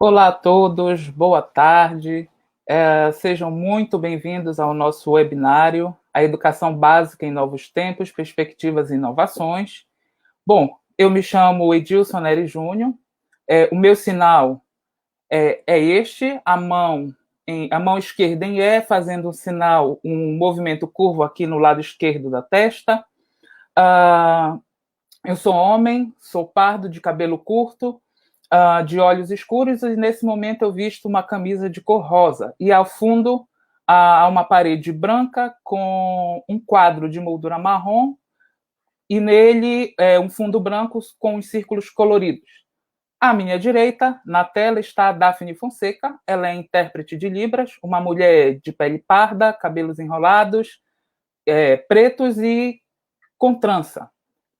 Olá a todos, boa tarde. Sejam muito bem-vindos ao nosso webinário, A Educação Básica em Novos Tempos, Perspectivas e Inovações. Bom, eu me chamo Edilson Nery Júnior. O meu sinal é este, a mão esquerda em E, fazendo um sinal, um movimento curvo aqui no lado esquerdo da testa. Eu sou homem, sou pardo, de cabelo curto, de olhos escuros, e nesse momento eu visto uma camisa de cor rosa. E ao fundo há uma parede branca com um quadro de moldura marrom, e nele um fundo branco com os círculos coloridos. À minha direita, na tela, está a Daphne Fonseca. Ela é intérprete de Libras, uma mulher de pele parda, cabelos enrolados, pretos e com trança.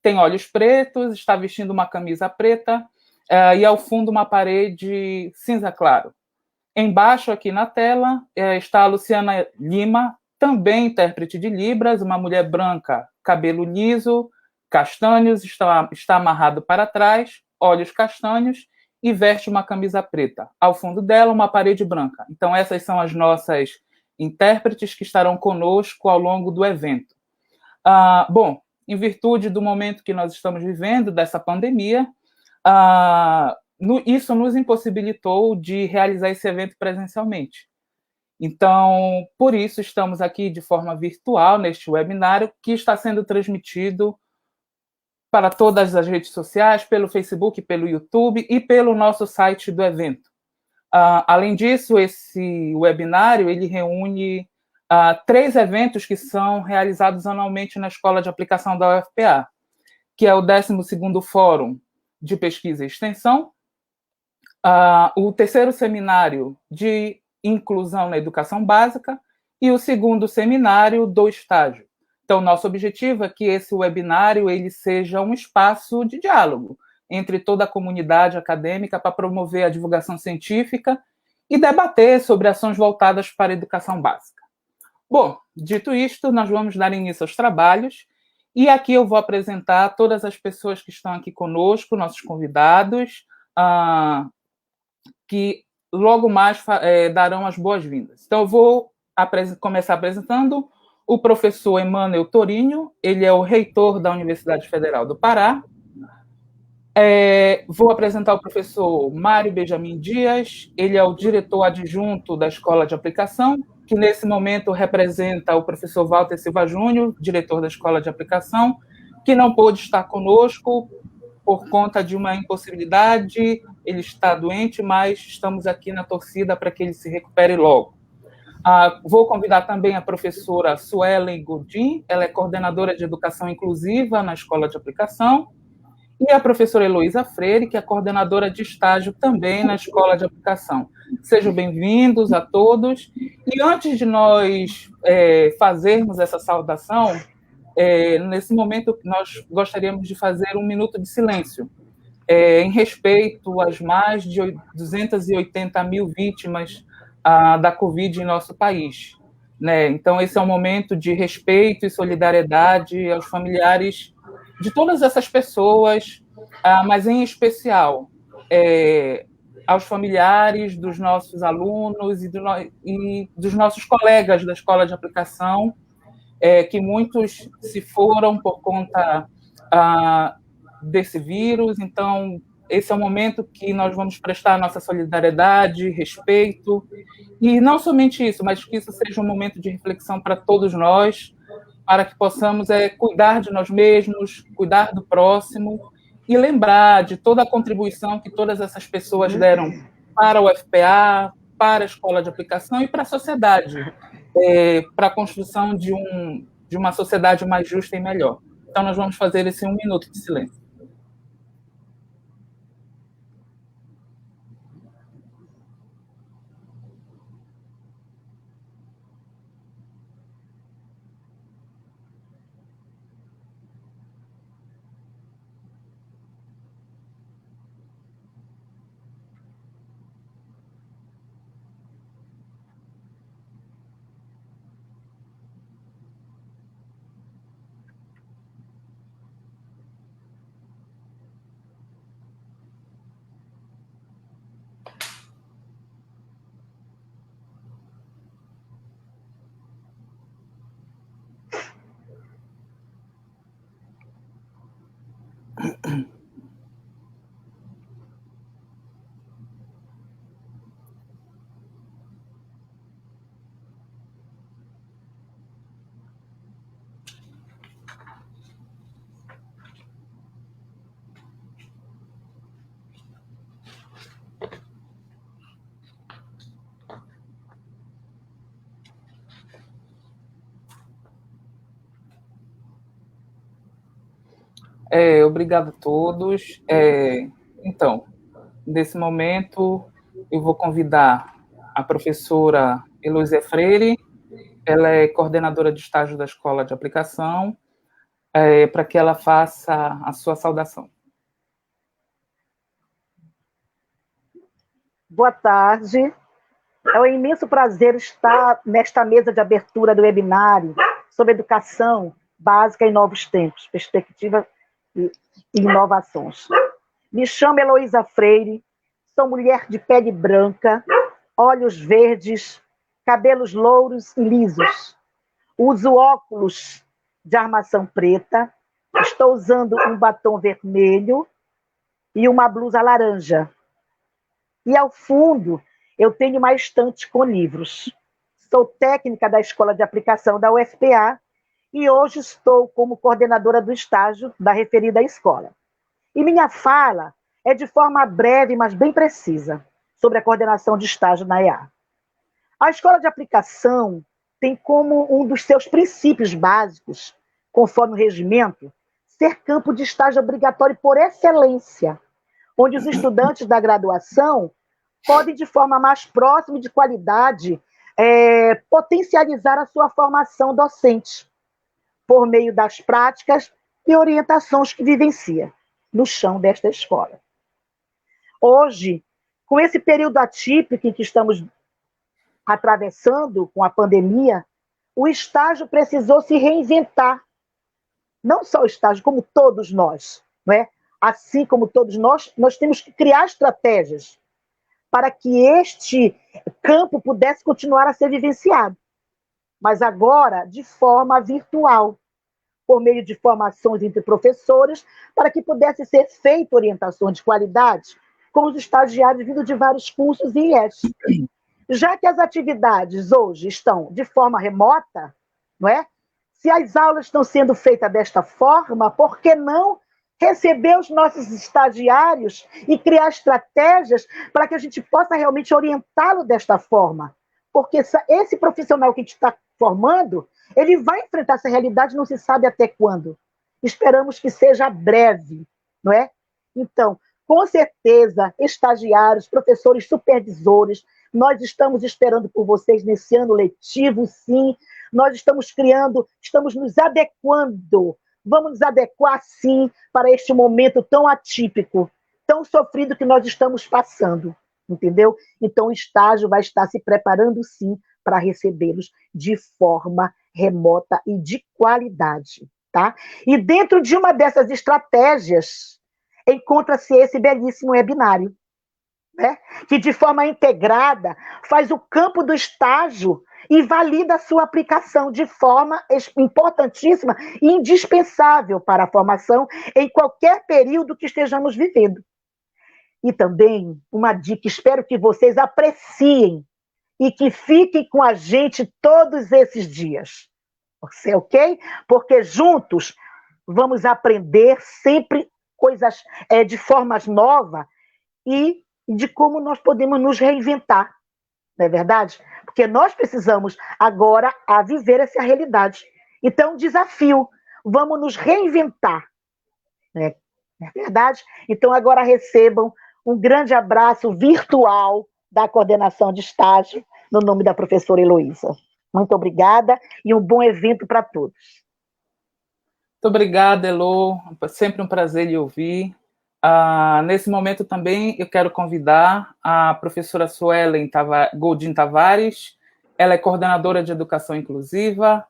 Tem olhos pretos, está vestindo uma camisa preta, e ao fundo uma parede cinza claro. Embaixo, aqui na tela, está a Luciana Lima, também intérprete de Libras, uma mulher branca, cabelo liso, castanhos, está amarrado para trás, olhos castanhos e veste uma camisa preta. Ao fundo dela, uma parede branca. Então, essas são as nossas intérpretes que estarão conosco ao longo do evento. Bom, em virtude do momento que nós estamos vivendo, dessa pandemia, isso nos impossibilitou de realizar esse evento presencialmente. Então, por isso, estamos aqui de forma virtual, neste webinário, que está sendo transmitido para todas as redes sociais, pelo Facebook, pelo YouTube e pelo nosso site do evento. Além disso, esse webinário ele reúne três eventos que são realizados anualmente na Escola de Aplicação da UFPA, que é o 12º Fórum de Pesquisa e Extensão, o terceiro seminário de Inclusão na Educação Básica e o segundo seminário do estágio. Então, nosso objetivo é que esse webinário ele seja um espaço de diálogo entre toda a comunidade acadêmica para promover a divulgação científica e debater sobre ações voltadas para a educação básica. Bom, dito isto, nós vamos dar início aos trabalhos e aqui eu vou apresentar todas as pessoas que estão aqui conosco, nossos convidados, que logo mais darão as boas-vindas. Então, eu vou começar apresentando o professor Emmanuel Torinho, ele é o reitor da Universidade Federal do Pará. Vou apresentar o professor Mário Benjamin Dias, ele é o diretor adjunto da Escola de Aplicação, que nesse momento representa o professor Walter Silva Júnior, diretor da Escola de Aplicação, que não pôde estar conosco por conta de uma impossibilidade, ele está doente, mas estamos aqui na torcida para que ele se recupere logo. Vou convidar também a professora Suelen Godin, ela é coordenadora de Educação Inclusiva na Escola de Aplicação, e a professora Heloísa Freire, que é coordenadora de estágio também na Escola de Aplicação. Sejam bem-vindos a todos. E antes de nós fazermos essa saudação, nesse momento nós gostaríamos de fazer um minuto de silêncio, em respeito às mais de 280 mil vítimas da Covid em nosso país. Né? Então, esse é um momento de respeito e solidariedade aos familiares de todas essas pessoas, mas em especial aos familiares dos nossos alunos e dos nossos colegas da Escola de Aplicação, que muitos se foram por conta desse vírus. Então, esse é o momento que nós vamos prestar a nossa solidariedade, respeito, e não somente isso, mas que isso seja um momento de reflexão para todos nós, para que possamos cuidar de nós mesmos, cuidar do próximo e lembrar de toda a contribuição que todas essas pessoas deram para o FPA, para a Escola de Aplicação e para a sociedade, para a construção de uma sociedade mais justa e melhor. Então, nós vamos fazer esse 1 minuto de silêncio. Obrigado a todos. Então, nesse momento, eu vou convidar a professora Heloísa Freire, ela é coordenadora de estágio da Escola de Aplicação, para que ela faça a sua saudação. Boa tarde. É um imenso prazer estar nesta mesa de abertura do webinário sobre educação básica em novos tempos, perspectiva e inovações. Me chamo Heloísa Freire, sou mulher de pele branca, olhos verdes, cabelos louros e lisos. Uso óculos de armação preta, estou usando um batom vermelho e uma blusa laranja. E ao fundo, eu tenho uma estante com livros. Sou técnica da Escola de Aplicação da UFPA e hoje estou como coordenadora do estágio da referida escola. E minha fala é de forma breve, mas bem precisa, sobre a coordenação de estágio na EA. A Escola de Aplicação tem como um dos seus princípios básicos, conforme o regimento, ser campo de estágio obrigatório por excelência, onde os estudantes da graduação podem, de forma mais próxima e de qualidade, potencializar a sua formação docente, por meio das práticas e orientações que vivencia no chão desta escola. Hoje, com esse período atípico em que estamos atravessando com a pandemia, o estágio precisou se reinventar. Não só o estágio, como todos nós, não é? Assim como todos nós temos que criar estratégias para que este campo pudesse continuar a ser vivenciado. Mas agora, de forma virtual, por meio de formações entre professores, para que pudesse ser feita orientação de qualidade com os estagiários vindo de vários cursos e IES. Já que as atividades hoje estão de forma remota, não é? Se as aulas estão sendo feitas desta forma, por que não receber os nossos estagiários e criar estratégias para que a gente possa realmente orientá-lo desta forma? Porque esse profissional que a gente está formando, ele vai enfrentar essa realidade, não se sabe até quando. Esperamos que seja breve, não é? Então, com certeza, estagiários, professores, supervisores, nós estamos esperando por vocês nesse ano letivo, sim. Nós estamos criando, estamos nos adequando. Vamos nos adequar, sim, para este momento tão atípico, tão sofrido que nós estamos passando, entendeu? Então, o estágio vai estar se preparando, sim, para recebê-los de forma remota e de qualidade, tá? E dentro de uma dessas estratégias, encontra-se esse belíssimo webinário, né? Que de forma integrada faz o campo do estágio e valida a sua aplicação de forma importantíssima e indispensável para a formação em qualquer período que estejamos vivendo. E também uma dica, espero que vocês apreciem e que fiquem com a gente todos esses dias. Ok? Porque juntos vamos aprender sempre coisas de formas novas e de como nós podemos nos reinventar, não é verdade? Porque nós precisamos agora a viver essa realidade. Então, desafio, vamos nos reinventar, né? Não é verdade? Então, agora recebam um grande abraço virtual da coordenação de estágio, no nome da professora Heloísa. Muito obrigada e um bom evento para todos. Muito obrigada, Elo. Sempre um prazer lhe ouvir. Nesse momento também eu quero convidar a professora Suelen Goldin Tavares. Ela é coordenadora de educação inclusiva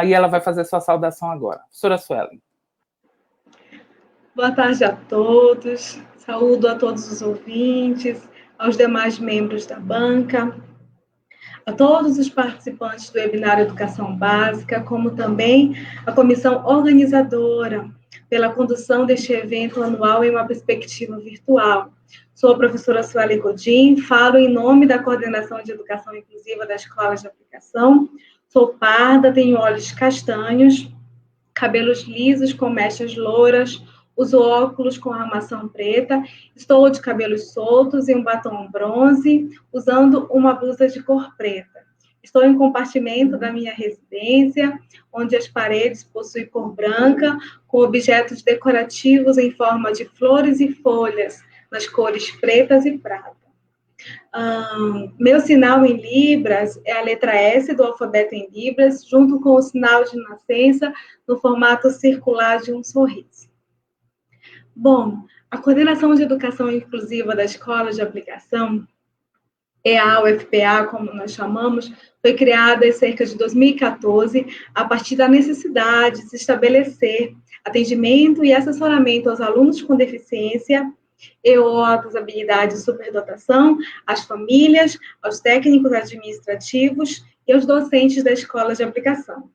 e ela vai fazer sua saudação agora. Professora Suelen. Boa tarde a todos. Saúdo a todos os ouvintes, aos demais membros da banca, a todos os participantes do webinário Educação Básica, como também a comissão organizadora pela condução deste evento anual em uma perspectiva virtual. Sou a professora Suelen Godin, falo em nome da Coordenação de Educação Inclusiva da Escola de Aplicação. Sou parda, tenho olhos castanhos, cabelos lisos com mechas louras, uso óculos com armação preta, estou de cabelos soltos e um batom bronze, usando uma blusa de cor preta. Estou em um compartimento da minha residência, onde as paredes possuem cor branca, com objetos decorativos em forma de flores e folhas, nas cores pretas e prata. Meu sinal em Libras é a letra S do alfabeto em Libras, junto com o sinal de nascença, no formato circular de um sorriso. Bom, a Coordenação de Educação Inclusiva da Escola de Aplicação, EA, UFPA, como nós chamamos, foi criada em cerca de 2014, a partir da necessidade de se estabelecer atendimento e assessoramento aos alunos com deficiência e outras habilidades de superdotação, às famílias, aos técnicos administrativos e aos docentes da escola de aplicação.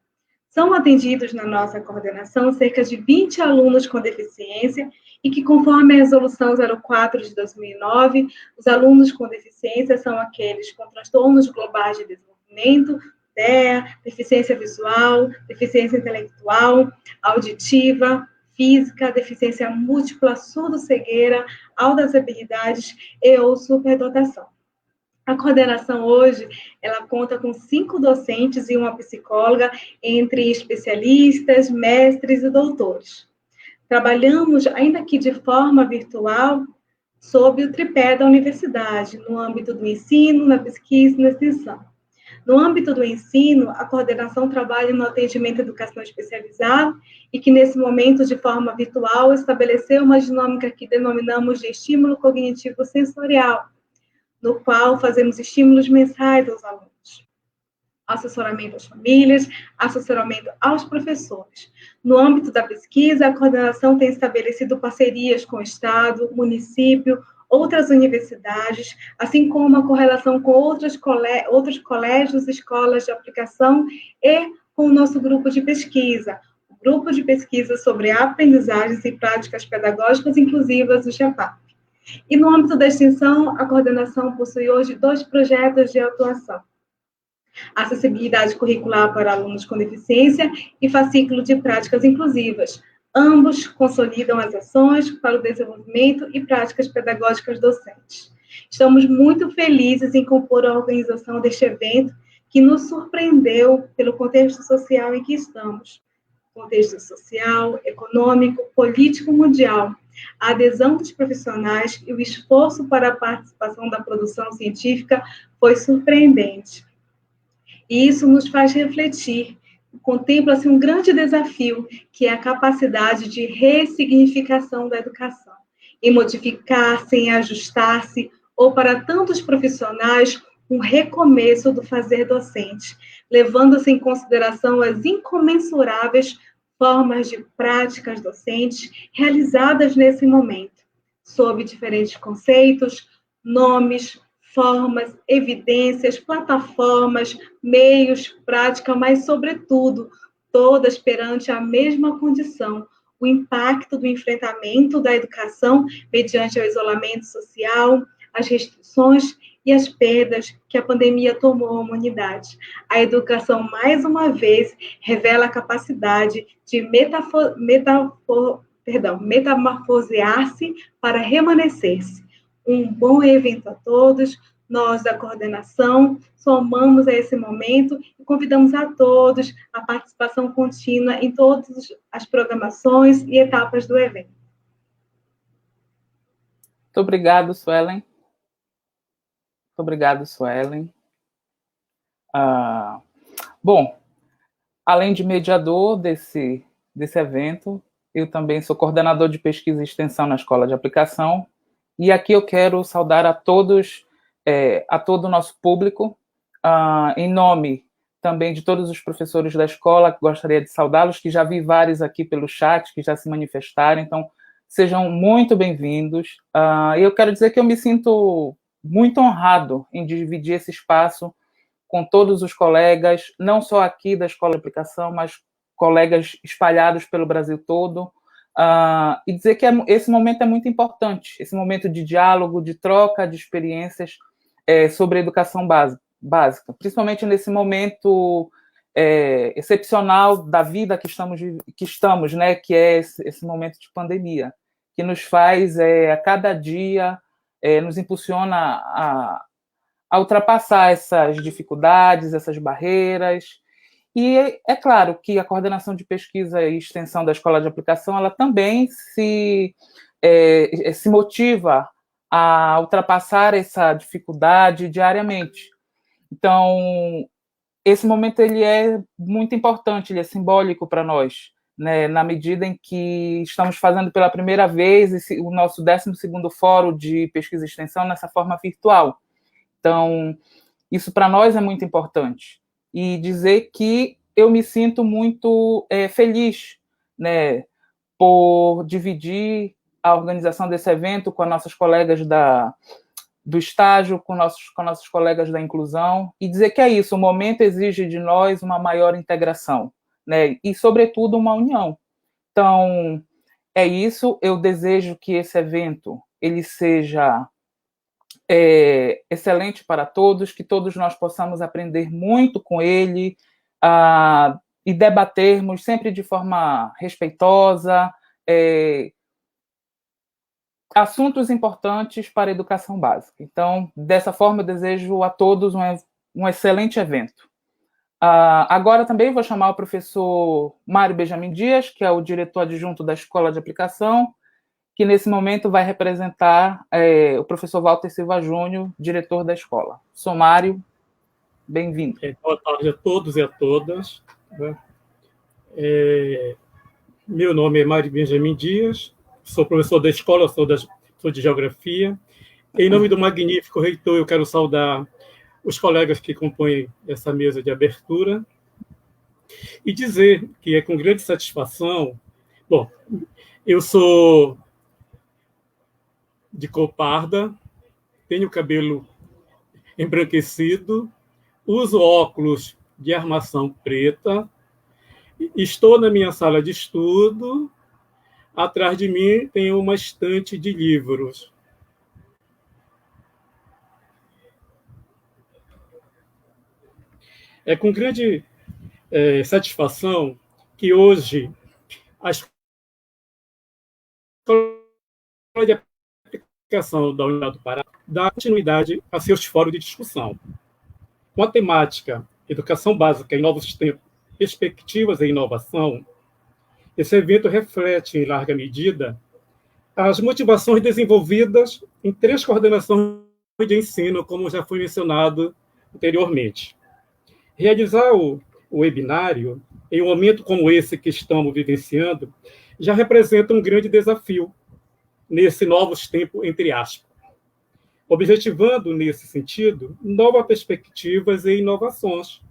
São atendidos na nossa coordenação cerca de 20 alunos com deficiência e que, conforme a Resolução 04 de 2009, os alunos com deficiência são aqueles com transtornos globais de desenvolvimento, DEA, deficiência visual, deficiência intelectual, auditiva, física, deficiência múltipla, surdo-cegueira, altas habilidades e ou superdotação. A coordenação hoje, ela conta com 5 docentes e uma psicóloga, entre especialistas, mestres e doutores. Trabalhamos, ainda que de forma virtual, sob o tripé da universidade, no âmbito do ensino, na pesquisa e na extensão. No âmbito do ensino, a coordenação trabalha no atendimento à educação especializada e que, nesse momento, de forma virtual, estabeleceu uma dinâmica que denominamos de estímulo cognitivo sensorial, no qual fazemos estímulos mensais aos alunos. Assessoramento às famílias, assessoramento aos professores. No âmbito da pesquisa, a coordenação tem estabelecido parcerias com o Estado, município, outras universidades, assim como a correlação com outros colégios, escolas de aplicação e com o nosso grupo de pesquisa, o grupo de pesquisa sobre aprendizagens e práticas pedagógicas inclusivas, o GEPAP. E no âmbito da extensão, a coordenação possui hoje 2 projetos de atuação: acessibilidade curricular para alunos com deficiência e fascículo de práticas inclusivas. Ambos consolidam as ações para o desenvolvimento e práticas pedagógicas docentes. Estamos muito felizes em compor a organização deste evento, que nos surpreendeu pelo contexto social em que estamos. Contexto social, econômico, político mundial. A adesão dos profissionais e o esforço para a participação da produção científica foi surpreendente. E isso nos faz refletir. Contempla-se um grande desafio, que é a capacidade de ressignificação da educação, em modificar-se, em ajustar-se, ou para tantos profissionais, um recomeço do fazer docente, levando-se em consideração as incomensuráveis formas de práticas docentes realizadas nesse momento, sob diferentes conceitos, nomes, formas, evidências, plataformas, meios, prática, mas, sobretudo, todas perante a mesma condição, o impacto do enfrentamento da educação mediante o isolamento social, as restrições e as perdas que a pandemia tomou à humanidade. A educação, mais uma vez, revela a capacidade de metamorfosear-se para remanescer-se. Um bom evento a todos. Nós, da coordenação, somamos a esse momento e convidamos a todos a participação contínua em todas as programações e etapas do evento. Muito obrigado, Suelen. Muito obrigado, Suelen. Bom, além de mediador desse evento, eu também sou coordenador de pesquisa e extensão na Escola de Aplicação, e aqui eu quero saudar a todos, a todo o nosso público, em nome também de todos os professores da escola, gostaria de saudá-los, que já vi vários aqui pelo chat, que já se manifestaram, então sejam muito bem-vindos. Eu quero dizer que eu me sinto muito honrado em dividir esse espaço com todos os colegas, não só aqui da Escola de Aplicação, mas colegas espalhados pelo Brasil todo, e dizer que esse momento é muito importante, esse momento de diálogo, de troca de experiências sobre a educação básica, principalmente nesse momento excepcional da vida que estamos, né, que é esse momento de pandemia, que nos faz, a cada dia, nos impulsiona a ultrapassar essas dificuldades, essas barreiras. E é claro que a coordenação de pesquisa e extensão da Escola de Aplicação, ela também se motiva a ultrapassar essa dificuldade diariamente. Então, esse momento ele é muito importante, ele é simbólico para nós, né, na medida em que estamos fazendo pela primeira vez o nosso 12º Fórum de Pesquisa e Extensão nessa forma virtual. Então, isso para nós é muito importante. E dizer que eu me sinto muito feliz, né, por dividir a organização desse evento com as nossas colegas do estágio, com nossos colegas da inclusão, e dizer que é isso, o momento exige de nós uma maior integração, né, e, sobretudo, uma união. Então, é isso, eu desejo que esse evento ele seja excelente para todos, que todos nós possamos aprender muito com ele e debatermos sempre de forma respeitosa assuntos importantes para a educação básica. Então, dessa forma, eu desejo a todos um excelente evento. Agora também vou chamar o professor Mário Benjamin Dias, que é o diretor adjunto da Escola de Aplicação, que nesse momento vai representar o professor Walter Silva Júnior, diretor da escola. Sou Mário, bem-vindo. Boa tarde a todos e a todas. Meu nome é Mário Benjamin Dias, sou professor da escola, sou de Geografia. Em nome do magnífico reitor, eu quero saudar os colegas que compõem essa mesa de abertura e dizer que é com grande satisfação... Bom, eu sou de cor parda, tenho cabelo embranquecido, uso óculos de armação preta, estou na minha sala de estudo, atrás de mim tem uma estante de livros. É com grande satisfação que hoje a Escola de Aplicação da Unidade do Pará dá continuidade a seus fóruns de discussão. Com a temática Educação Básica em Novos Tempos, Perspectivas e Inovação, esse evento reflete, em larga medida, as motivações desenvolvidas em 3 coordenações de ensino, como já foi mencionado anteriormente. Realizar o webinário, em um momento como esse que estamos vivenciando, já representa um grande desafio nesse novos tempos, entre aspas, objetivando, nesse sentido, novas perspectivas e inovações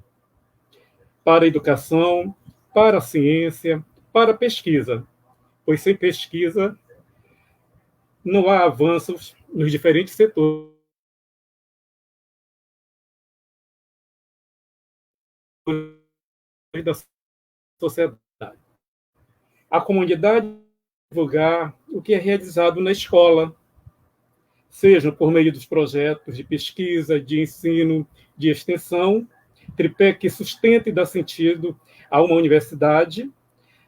para a educação, para a ciência, para a pesquisa, pois sem pesquisa não há avanços nos diferentes setores da sociedade. A comunidade divulgar o que é realizado na escola, seja por meio dos projetos de pesquisa, de ensino, de extensão, tripé que sustenta e dá sentido a uma universidade,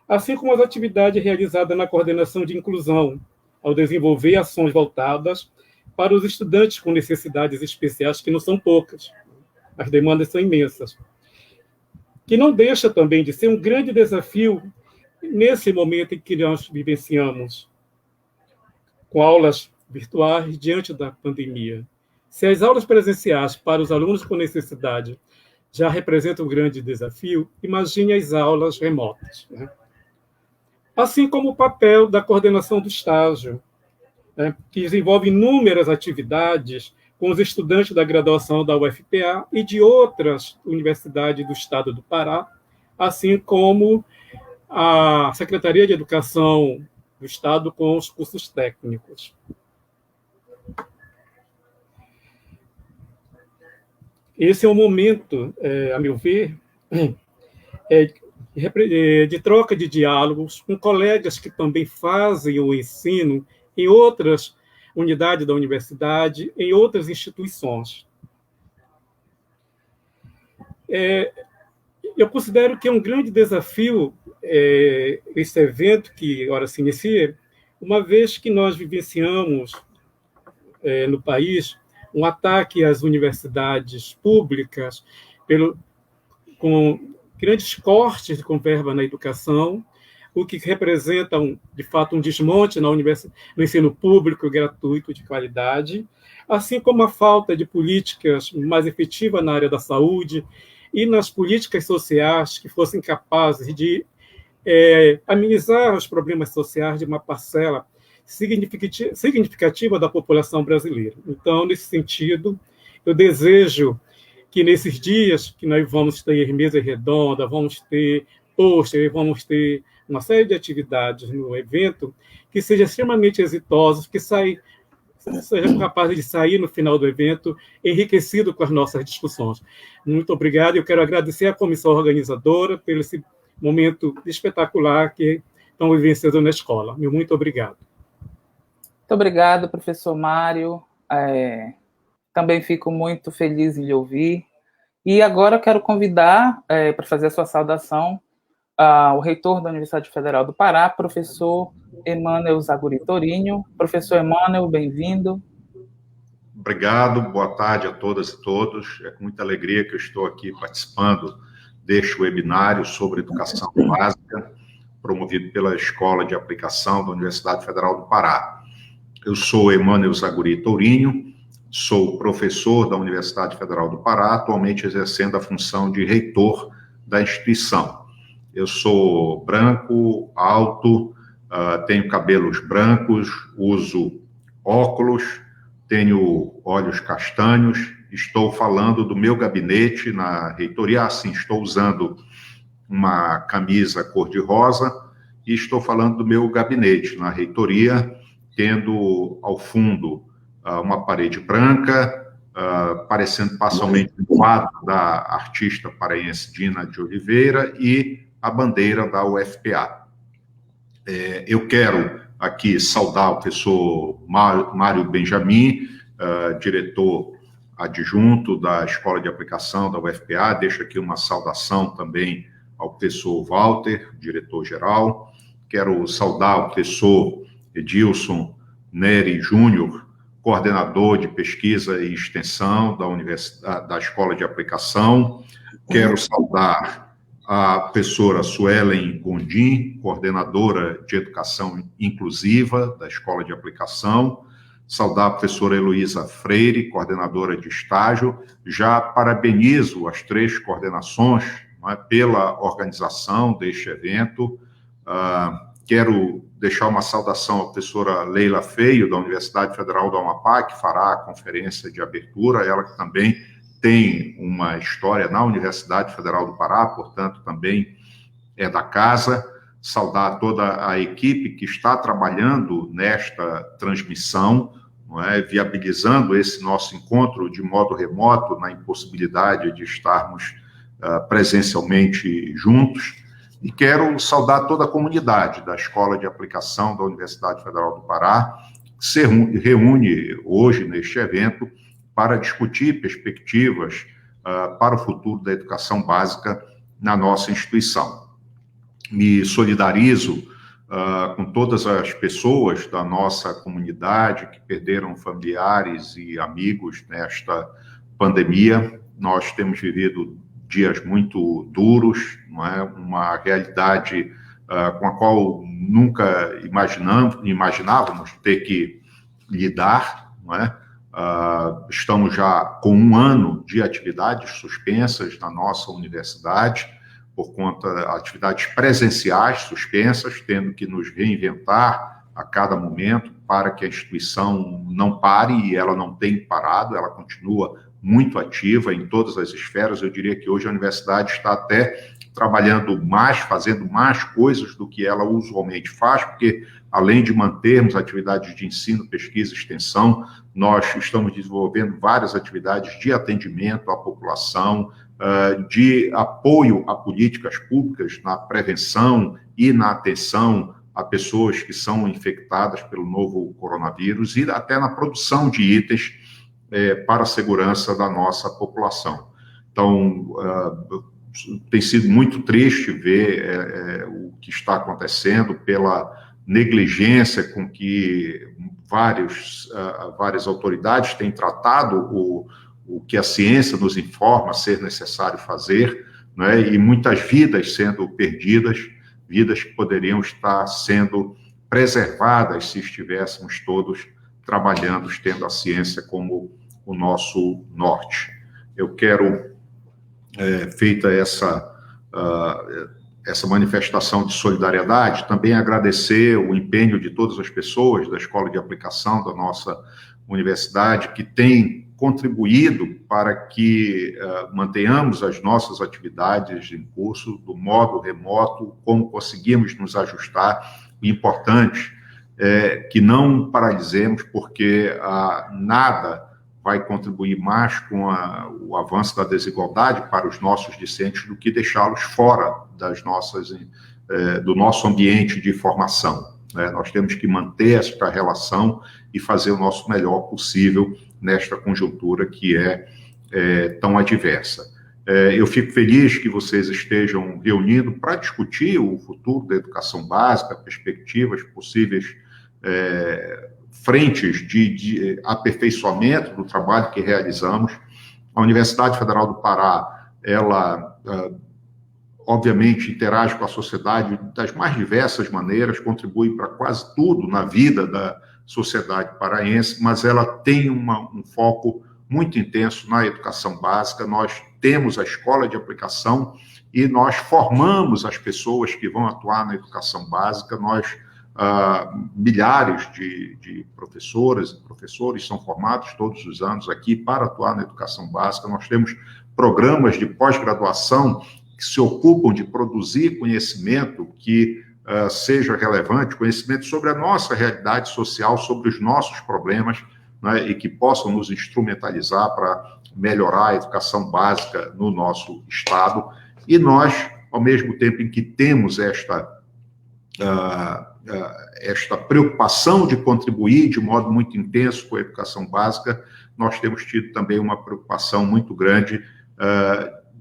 assim como as atividades realizadas na coordenação de inclusão, ao desenvolver ações voltadas para os estudantes com necessidades especiais, que não são poucas, as demandas são imensas, que não deixa também de ser um grande desafio nesse momento em que nós vivenciamos, com aulas virtuais diante da pandemia. Se as aulas presenciais para os alunos com necessidade já representam um grande desafio, imagine as aulas remotas, né? Assim como o papel da coordenação do estágio, né, que desenvolve inúmeras atividades com os estudantes da graduação da UFPA e de outras universidades do estado do Pará, assim como a Secretaria de Educação do Estado com os cursos técnicos. Esse é um momento, a meu ver, de troca de diálogos com colegas que também fazem o ensino em outras unidades da universidade, em outras instituições. Eu considero que é um grande desafio esse evento que agora se inicia, uma vez que nós vivenciamos no país um ataque às universidades públicas com grandes cortes com verba na educação, o que representa, de fato, um desmonte no ensino público gratuito de qualidade, assim como a falta de políticas mais efetivas na área da saúde e nas políticas sociais que fossem capazes de amenizar os problemas sociais de uma parcela significativa da população brasileira. Então, nesse sentido, eu desejo que nesses dias que nós vamos ter mesa redonda, vamos ter pôster, vamos ter uma série de atividades no evento, que sejam extremamente exitosos, que sejam capazes de sair no final do evento enriquecido com as nossas discussões. Muito obrigado. Eu quero agradecer à comissão organizadora pelo esse momento espetacular que estão vivenciando na escola. Muito obrigado. Muito obrigado, professor Mário. Também fico muito feliz em lhe ouvir. E agora eu quero convidar, para fazer a sua saudação, o reitor da Universidade Federal do Pará, professor Emmanuel Zaguri Torinho. Professor Emmanuel, bem-vindo. Obrigado, boa tarde a todas e todos. É com muita alegria que eu estou aqui participando deste webinário sobre educação básica, promovido pela Escola de Aplicação da Universidade Federal do Pará. Eu sou Emmanuel Zaguri Torinho, sou professor da Universidade Federal do Pará, atualmente exercendo a função de reitor da instituição. Eu sou branco, alto, tenho cabelos brancos, uso óculos, tenho olhos castanhos, estou falando do meu gabinete na reitoria, estou usando uma camisa cor-de-rosa e estou falando do meu gabinete na reitoria, tendo ao fundo uma parede branca, parecendo parcialmente um quadro da artista paraense Dina de Oliveira e a bandeira da UFPA. Eu quero aqui saudar o professor Mário Benjamin, diretor adjunto da Escola de Aplicação da UFPA. Deixo aqui uma saudação também ao professor Walter, diretor-geral. Quero saudar o professor Edilson Neri Júnior, coordenador de pesquisa e extensão da Escola de Aplicação. Quero saudar a professora Suelen Gondim, coordenadora de educação inclusiva da Escola de Aplicação. Saudar a professora Heloísa Freire, coordenadora de estágio. Já parabenizo as 3 coordenações, não é, pela organização deste evento. Quero deixar uma saudação à professora Leila Feio, da Universidade Federal do Amapá, que fará a conferência de abertura, ela que também tem uma história na Universidade Federal do Pará, portanto, também é da casa. Saudar toda a equipe que está trabalhando nesta transmissão, não é, viabilizando esse nosso encontro de modo remoto, na impossibilidade de estarmos presencialmente juntos. E quero saudar toda a comunidade da Escola de Aplicação da Universidade Federal do Pará, que se reúne hoje neste evento para discutir perspectivas para o futuro da educação básica na nossa instituição. Me solidarizo com todas as pessoas da nossa comunidade que perderam familiares e amigos nesta pandemia. Nós temos vivido dias muito duros, não é? Uma realidade com a qual nunca imaginávamos ter que lidar, não é? Estamos já com 1 ano de atividades suspensas na nossa universidade, por conta de atividades presenciais suspensas, tendo que nos reinventar a cada momento para que a instituição não pare, e ela não tem parado, ela continua muito ativa em todas as esferas. Eu diria que hoje a universidade está até trabalhando mais, fazendo mais coisas do que ela usualmente faz, porque além de mantermos atividades de ensino, pesquisa e extensão, nós estamos desenvolvendo várias atividades de atendimento à população, de apoio a políticas públicas na prevenção e na atenção a pessoas que são infectadas pelo novo coronavírus e até na produção de itens para a segurança da nossa população. Então, tem sido muito triste ver o que está acontecendo pela negligência com que várias autoridades têm tratado o que a ciência nos informa ser necessário fazer, né, e muitas vidas sendo perdidas, vidas que poderiam estar sendo preservadas se estivéssemos todos trabalhando, tendo a ciência como o nosso norte. Eu quero, feita essa manifestação de solidariedade, também agradecer o empenho de todas as pessoas da Escola de Aplicação da nossa universidade, que tem contribuído para que mantenhamos as nossas atividades em curso do modo remoto, como conseguimos nos ajustar. O importante é que não paralisemos, porque nada vai contribuir mais com o avanço da desigualdade para os nossos discentes do que deixá-los fora do nosso ambiente de formação, né? Nós temos que manter esta relação e fazer o nosso melhor possível nesta conjuntura que é tão adversa. Eu fico feliz que vocês estejam reunindo para discutir o futuro da educação básica, perspectivas, possíveis frentes de aperfeiçoamento do trabalho que realizamos. A Universidade Federal do Pará, ela, obviamente, interage com a sociedade das mais diversas maneiras, contribui para quase tudo na vida da sociedade paraense, mas ela tem um foco muito intenso na educação básica. Nós temos a escola de aplicação e nós formamos as pessoas que vão atuar na educação básica. Nós milhares de professoras e professores são formados todos os anos aqui para atuar na educação básica. Nós temos programas de pós-graduação que se ocupam de produzir conhecimento que seja relevante, conhecimento sobre a nossa realidade social, sobre os nossos problemas, né, e que possam nos instrumentalizar para melhorar a educação básica no nosso estado. E nós, ao mesmo tempo em que temos esta preocupação de contribuir de modo muito intenso com a educação básica, nós temos tido também uma preocupação muito grande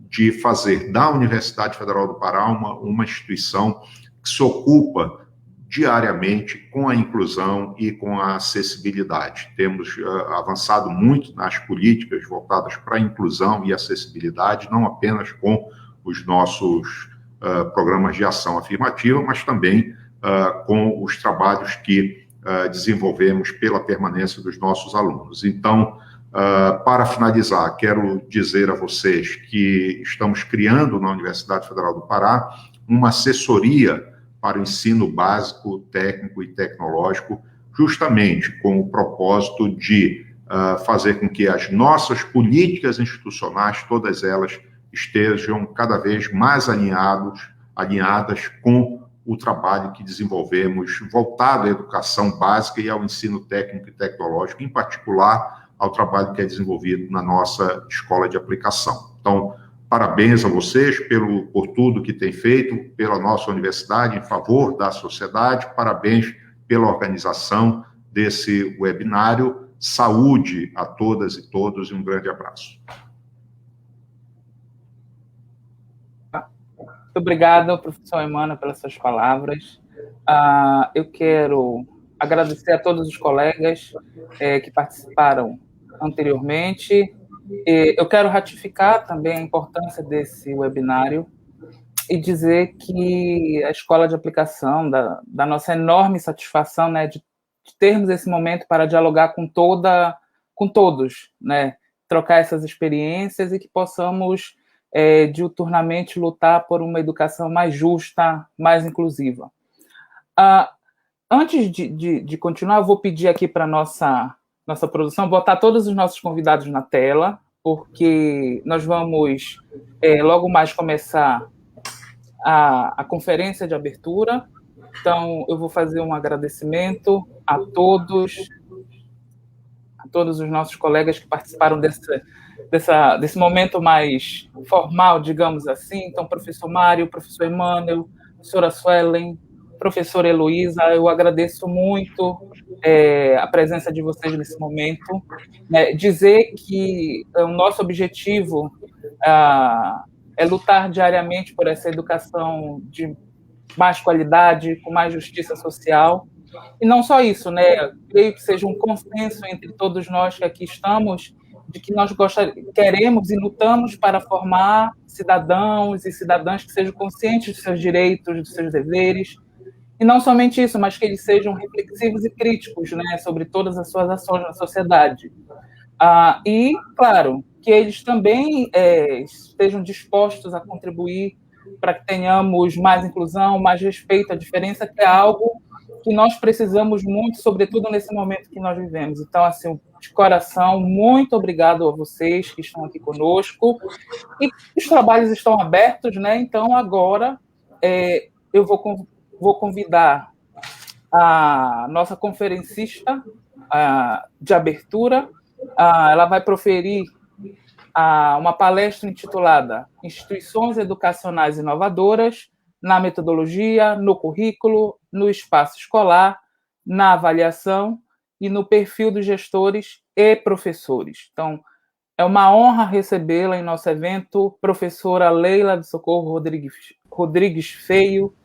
de fazer da Universidade Federal do Pará uma instituição que se ocupa diariamente com a inclusão e com a acessibilidade. Temos avançado muito nas políticas voltadas para a inclusão e acessibilidade, não apenas com os nossos programas de ação afirmativa, mas também com os trabalhos que desenvolvemos pela permanência dos nossos alunos. Então, para finalizar, quero dizer a vocês que estamos criando na Universidade Federal do Pará uma assessoria para o ensino básico, técnico e tecnológico, justamente com o propósito de fazer com que as nossas políticas institucionais, todas elas, estejam cada vez mais alinhadas com o trabalho que desenvolvemos voltado à educação básica e ao ensino técnico e tecnológico, em particular ao trabalho que é desenvolvido na nossa escola de aplicação. Então, parabéns a vocês por tudo que têm feito pela nossa universidade em favor da sociedade, parabéns pela organização desse webinário. Saúde a todas e todos e um grande abraço. Muito obrigado, professor Emmanuel, pelas suas palavras. Eu quero agradecer a todos os colegas que participaram anteriormente. Eu quero ratificar também a importância desse webinário e dizer que a Escola de Aplicação, da nossa enorme satisfação, né, de termos esse momento para dialogar com todos, né, trocar essas experiências e que possamos diuturnamente lutar por uma educação mais justa, mais inclusiva. Antes de continuar, eu vou pedir aqui para a nossa produção botar todos os nossos convidados na tela, porque nós vamos logo mais começar a conferência de abertura. Então, eu vou fazer um agradecimento a todos os nossos colegas que participaram desse momento mais formal, digamos assim. Então, professor Mário, professor Emmanuel, professora Suelen, professora Heloísa, eu agradeço muito a presença de vocês nesse momento. Dizer que o nosso objetivo é lutar diariamente por essa educação de mais qualidade, com mais justiça social. E não só isso, né? Creio que seja um consenso entre todos nós que aqui estamos, de que nós queremos e lutamos para formar cidadãos e cidadãs que sejam conscientes dos seus direitos, dos seus deveres, e não somente isso, mas que eles sejam reflexivos e críticos, né, sobre todas as suas ações na sociedade. E, claro, que eles também estejam dispostos a contribuir para que tenhamos mais inclusão, mais respeito à diferença, que é algo que nós precisamos muito, sobretudo nesse momento que nós vivemos. Então, assim, de coração, muito obrigado a vocês que estão aqui conosco. E os trabalhos estão abertos, né? Então, agora eu vou convidar a nossa conferencista de abertura. Ela vai proferir uma palestra intitulada Instituições Educacionais Inovadoras na Metodologia, no Currículo, no Espaço Escolar, na Avaliação e no Perfil dos Gestores e Professores. Então, é uma honra recebê-la em nosso evento, professora Leila de Socorro Rodrigues Feio.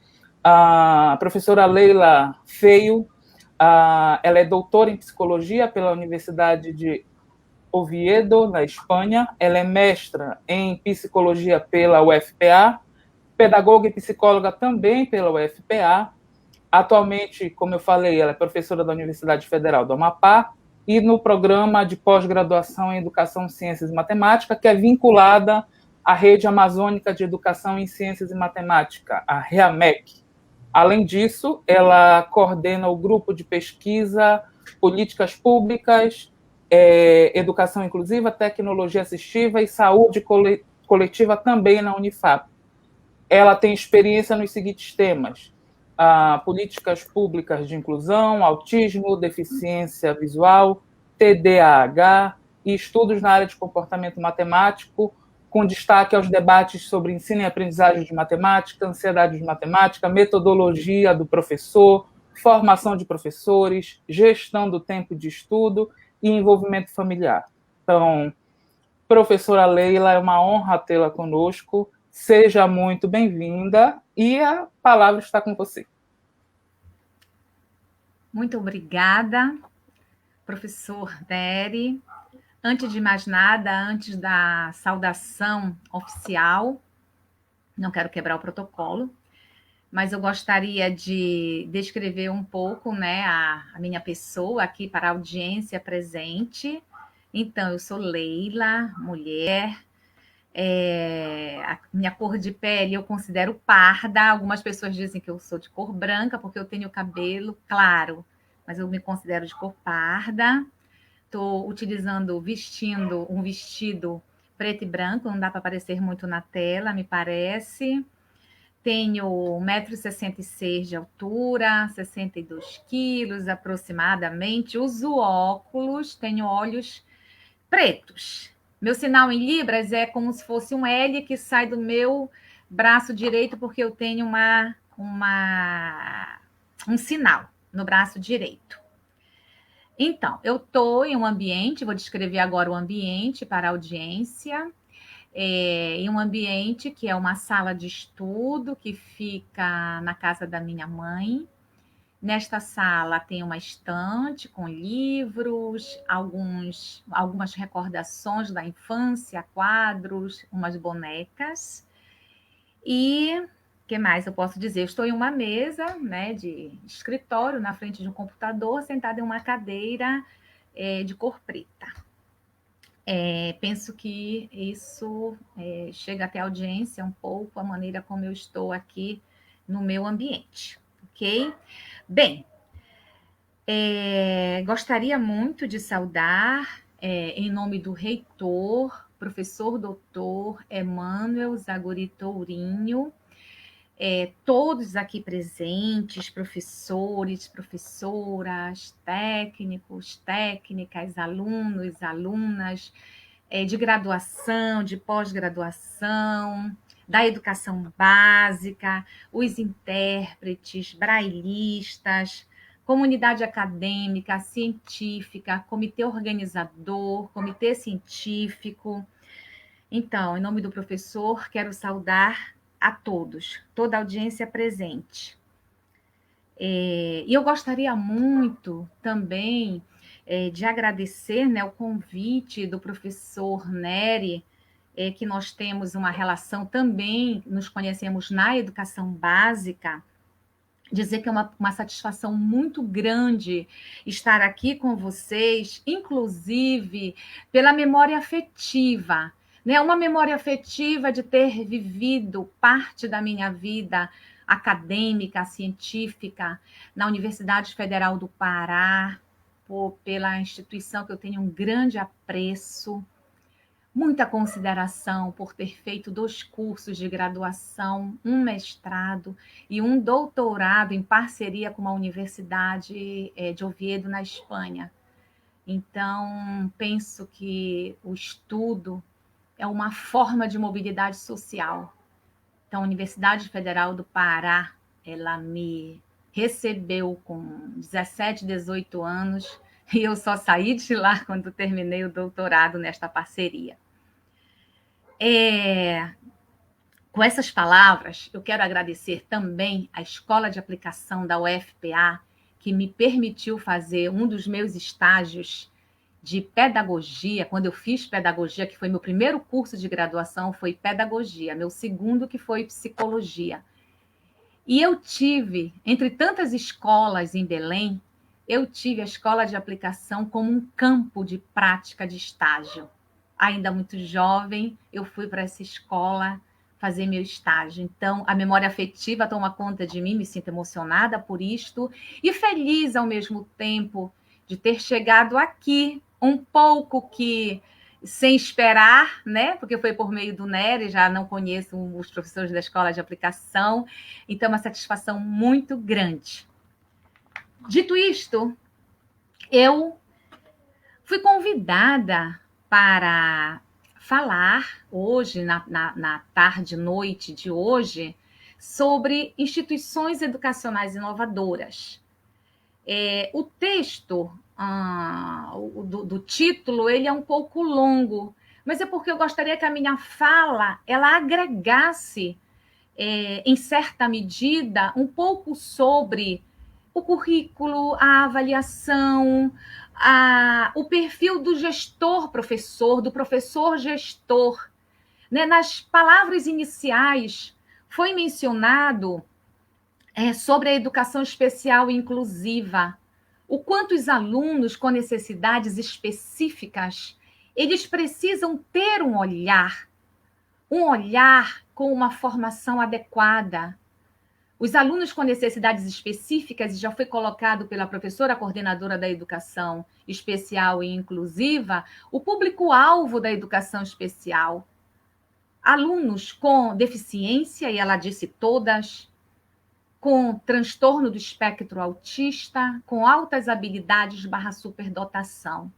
A professora Leila Feio, ela é doutora em Psicologia pela Universidade de Oviedo, na Espanha. Ela é mestra em Psicologia pela UFPA, pedagoga e psicóloga também pela UFPA. Atualmente, como eu falei, ela é professora da Universidade Federal do Amapá e no programa de pós-graduação em Educação, Ciências e Matemática, que é vinculada à Rede Amazônica de Educação em Ciências e Matemática, a REAMEC. Além disso, ela coordena o grupo de pesquisa Políticas Públicas, Educação Inclusiva, Tecnologia Assistiva e Saúde Coletiva também na Unifap. Ela tem experiência nos seguintes temas: políticas públicas de inclusão, autismo, deficiência visual, TDAH e estudos na área de comportamento matemático, com destaque aos debates sobre ensino e aprendizagem de matemática, ansiedade de matemática, metodologia do professor, formação de professores, gestão do tempo de estudo e envolvimento familiar. Então, professora Leila, é uma honra tê-la conosco. Seja muito bem-vinda e a palavra está com você. Muito obrigada, professor Nery. Antes de mais nada, antes da saudação oficial, não quero quebrar o protocolo, mas eu gostaria de descrever um pouco, né, a minha pessoa aqui para a audiência presente. Então, eu sou Leila, mulher. A minha cor de pele eu considero parda. Algumas pessoas dizem que eu sou de cor branca porque eu tenho cabelo claro, mas eu me considero de cor parda. Estou vestindo um vestido preto e branco, não dá para aparecer muito na tela, me parece. Tenho 1,66 m de altura, 62 quilos aproximadamente. Uso óculos, tenho olhos pretos. Meu sinal em libras é como se fosse um L que sai do meu braço direito, porque eu tenho um sinal no braço direito. Então, eu estou em um ambiente, vou descrever agora o ambiente para a audiência, em um ambiente que é uma sala de estudo que fica na casa da minha mãe. Nesta sala tem uma estante com livros, algumas recordações da infância, quadros, umas bonecas. E o que mais eu posso dizer? Eu estou em uma mesa, né, de escritório, na frente de um computador, sentada em uma cadeira de cor preta. Penso que isso chega até a audiência um pouco, a maneira como eu estou aqui no meu ambiente, ok? Bem, gostaria muito de saudar, em nome do reitor, professor doutor Emmanuel Zaguri Tourinho, todos aqui presentes, professores, professoras, técnicos, técnicas, alunos, alunas, de graduação, de pós-graduação, da educação básica, os intérpretes, brailistas, comunidade acadêmica, científica, comitê organizador, comitê científico. Então, em nome do professor, quero saudar a todos, toda a audiência presente. E eu gostaria muito também de agradecer, né, o convite do professor Nery, que nós temos uma relação também, nos conhecemos na educação básica, dizer que é uma satisfação muito grande estar aqui com vocês, inclusive pela memória afetiva, né? Uma memória afetiva de ter vivido parte da minha vida acadêmica, científica, na Universidade Federal do Pará, pela instituição que eu tenho um grande apreço, muita consideração por ter feito 2 cursos de graduação, um mestrado e um doutorado em parceria com uma universidade de Oviedo, na Espanha. Então, penso que o estudo é uma forma de mobilidade social. Então, a Universidade Federal do Pará, ela me recebeu com 17, 18 anos, e eu só saí de lá quando terminei o doutorado nesta parceria. Com essas palavras, eu quero agradecer também à Escola de Aplicação da UFPA, que me permitiu fazer um dos meus estágios de pedagogia. Quando eu fiz pedagogia, que foi meu primeiro curso de graduação, foi pedagogia, meu segundo que foi psicologia. E eu tive, entre tantas escolas em Belém, eu tive a Escola de Aplicação como um campo de prática de estágio. Ainda muito jovem, eu fui para essa escola fazer meu estágio. Então, a memória afetiva toma conta de mim, me sinto emocionada por isto e feliz ao mesmo tempo de ter chegado aqui, um pouco que sem esperar, né? Porque foi por meio do Nery, já não conheço os professores da Escola de Aplicação, então é uma satisfação muito grande. Dito isto, eu fui convidada para falar hoje, na tarde e noite de hoje, sobre instituições educacionais inovadoras. O texto do título, ele é um pouco longo, mas é porque eu gostaria que a minha fala ela agregasse, em certa medida, um pouco sobre o currículo, a avaliação, o perfil do gestor-professor, do professor-gestor. Né? Nas palavras iniciais, foi mencionado sobre a educação especial e inclusiva, o quanto os alunos com necessidades específicas, eles precisam ter um olhar com uma formação adequada. Os alunos com necessidades específicas, já foi colocado pela professora coordenadora da educação especial e inclusiva, o público-alvo da educação especial. Alunos com deficiência, e ela disse todas, com transtorno do espectro autista, com altas habilidades / superdotação.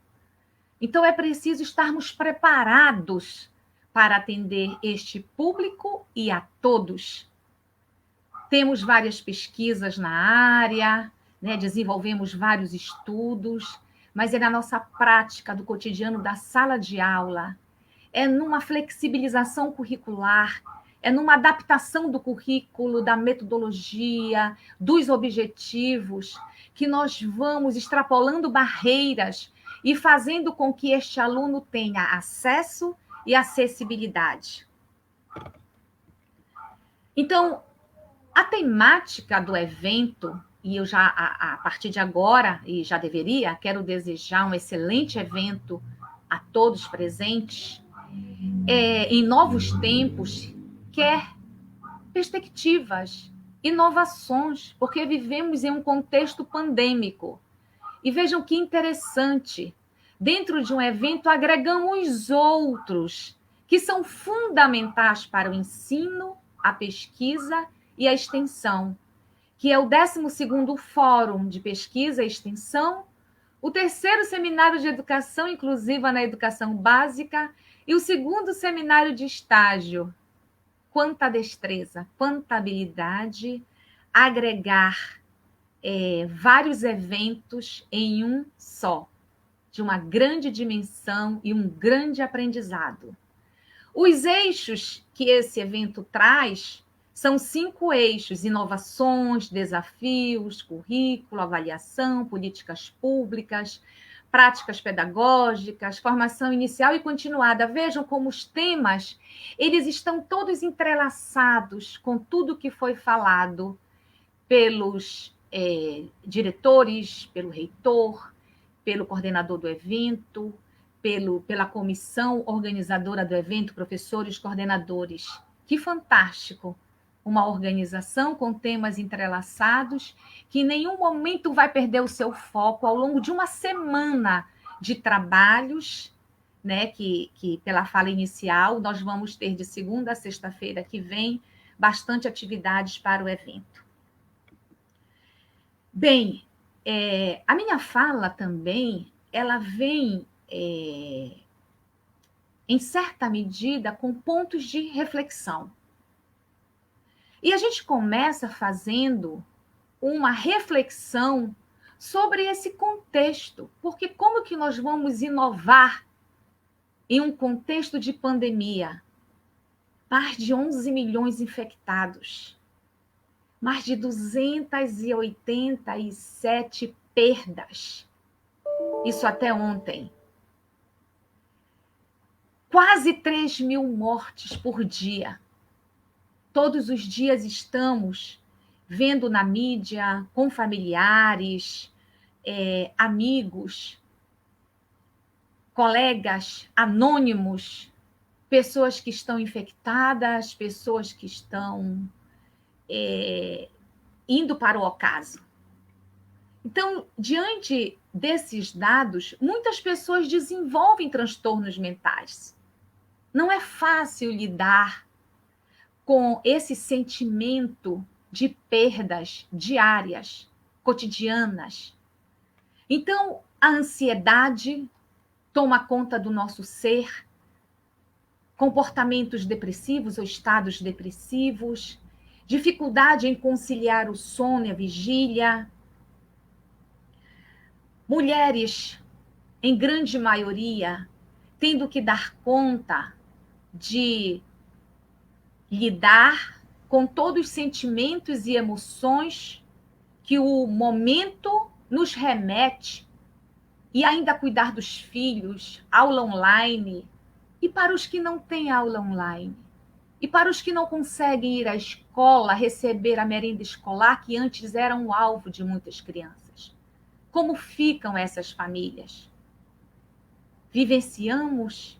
Então, é preciso estarmos preparados para atender este público e a todos. Temos várias pesquisas na área, né? Desenvolvemos vários estudos, mas é na nossa prática do cotidiano da sala de aula, é numa flexibilização curricular, é numa adaptação do currículo, da metodologia, dos objetivos, que nós vamos extrapolando barreiras e fazendo com que este aluno tenha acesso e acessibilidade. Então, a temática do evento, e eu já, a partir de agora, e já deveria, quero desejar um excelente evento a todos presentes, em novos tempos, quer perspectivas, inovações, porque vivemos em um contexto pandêmico. E vejam que interessante, dentro de um evento, agregamos outros que são fundamentais para o ensino, a pesquisa e a extensão, que é o 12º Fórum de Pesquisa e Extensão, o 3º Seminário de Educação Inclusiva na Educação Básica e o 2º Seminário de Estágio. Quanta destreza, quanta habilidade, agregar vários eventos em um só, de uma grande dimensão e um grande aprendizado. Os eixos que esse evento traz são 5 eixos: inovações, desafios, currículo, avaliação, políticas públicas, práticas pedagógicas, formação inicial e continuada. Vejam como os temas, eles estão todos entrelaçados com tudo que foi falado pelos diretores, pelo reitor, pelo coordenador do evento, pela comissão organizadora do evento, professores, coordenadores. Que fantástico! Uma organização com temas entrelaçados, que em nenhum momento vai perder o seu foco ao longo de uma semana de trabalhos, né, que pela fala inicial, nós vamos ter de segunda a sexta-feira que vem bastante atividades para o evento. Bem, a minha fala também, ela vem, em certa medida, com pontos de reflexão. E a gente começa fazendo uma reflexão sobre esse contexto, porque como que nós vamos inovar em um contexto de pandemia? Mais de 11 milhões infectados, mais de 287 perdas, isso até ontem. Quase 3.000 mortes por dia. Todos os dias estamos vendo na mídia, com familiares, amigos, colegas anônimos, pessoas que estão infectadas, pessoas que estão indo para o ocaso. Então, diante desses dados, muitas pessoas desenvolvem transtornos mentais. Não é fácil lidar com esse sentimento de perdas diárias, cotidianas. Então, a ansiedade toma conta do nosso ser, comportamentos depressivos ou estados depressivos, dificuldade em conciliar o sono e a vigília. Mulheres, em grande maioria, tendo que dar conta de lidar com todos os sentimentos e emoções que o momento nos remete, e ainda cuidar dos filhos, aula online, e para os que não têm aula online, e para os que não conseguem ir à escola, receber a merenda escolar, que antes era um alvo de muitas crianças. Como ficam essas famílias? Vivenciamos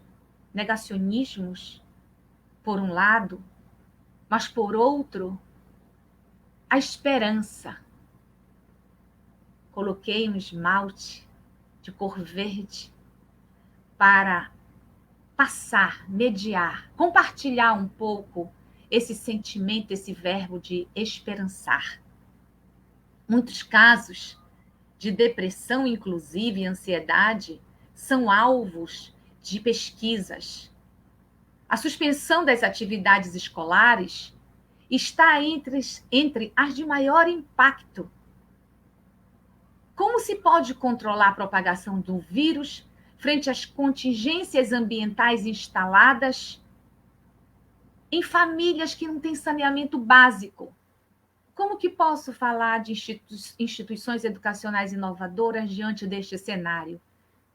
negacionismos, por um lado, mas por outro, a esperança. Coloquei um esmalte de cor verde para passar, mediar, compartilhar um pouco esse sentimento, esse verbo de esperançar. Muitos casos de depressão, inclusive, e ansiedade, são alvos de pesquisas. A suspensão das atividades escolares está entre as de maior impacto. Como se pode controlar a propagação do vírus frente às contingências ambientais instaladas em famílias que não têm saneamento básico? Como que posso falar de instituições educacionais inovadoras diante deste cenário?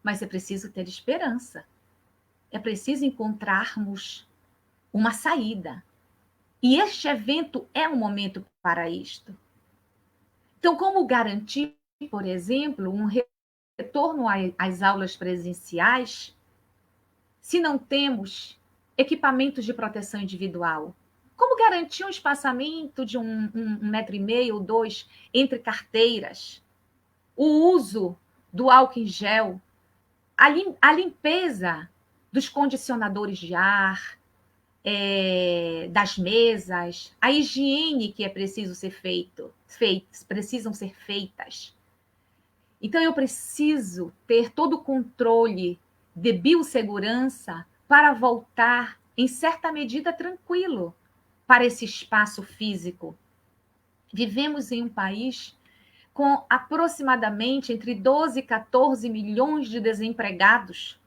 Mas é preciso ter esperança. É preciso encontrarmos uma saída. E este evento é um momento para isto. Então, como garantir, por exemplo, um retorno às aulas presenciais se não temos equipamentos de proteção individual? Como garantir um espaçamento de 1,5 metro ou 2 entre carteiras? O uso do álcool em gel, A limpeza dos condicionadores de ar, das mesas, a higiene que é preciso ser precisam ser feitas. Então, eu preciso ter todo o controle de biossegurança para voltar, em certa medida, tranquilo para esse espaço físico. Vivemos em um país com aproximadamente entre 12 e 14 milhões de desempregados,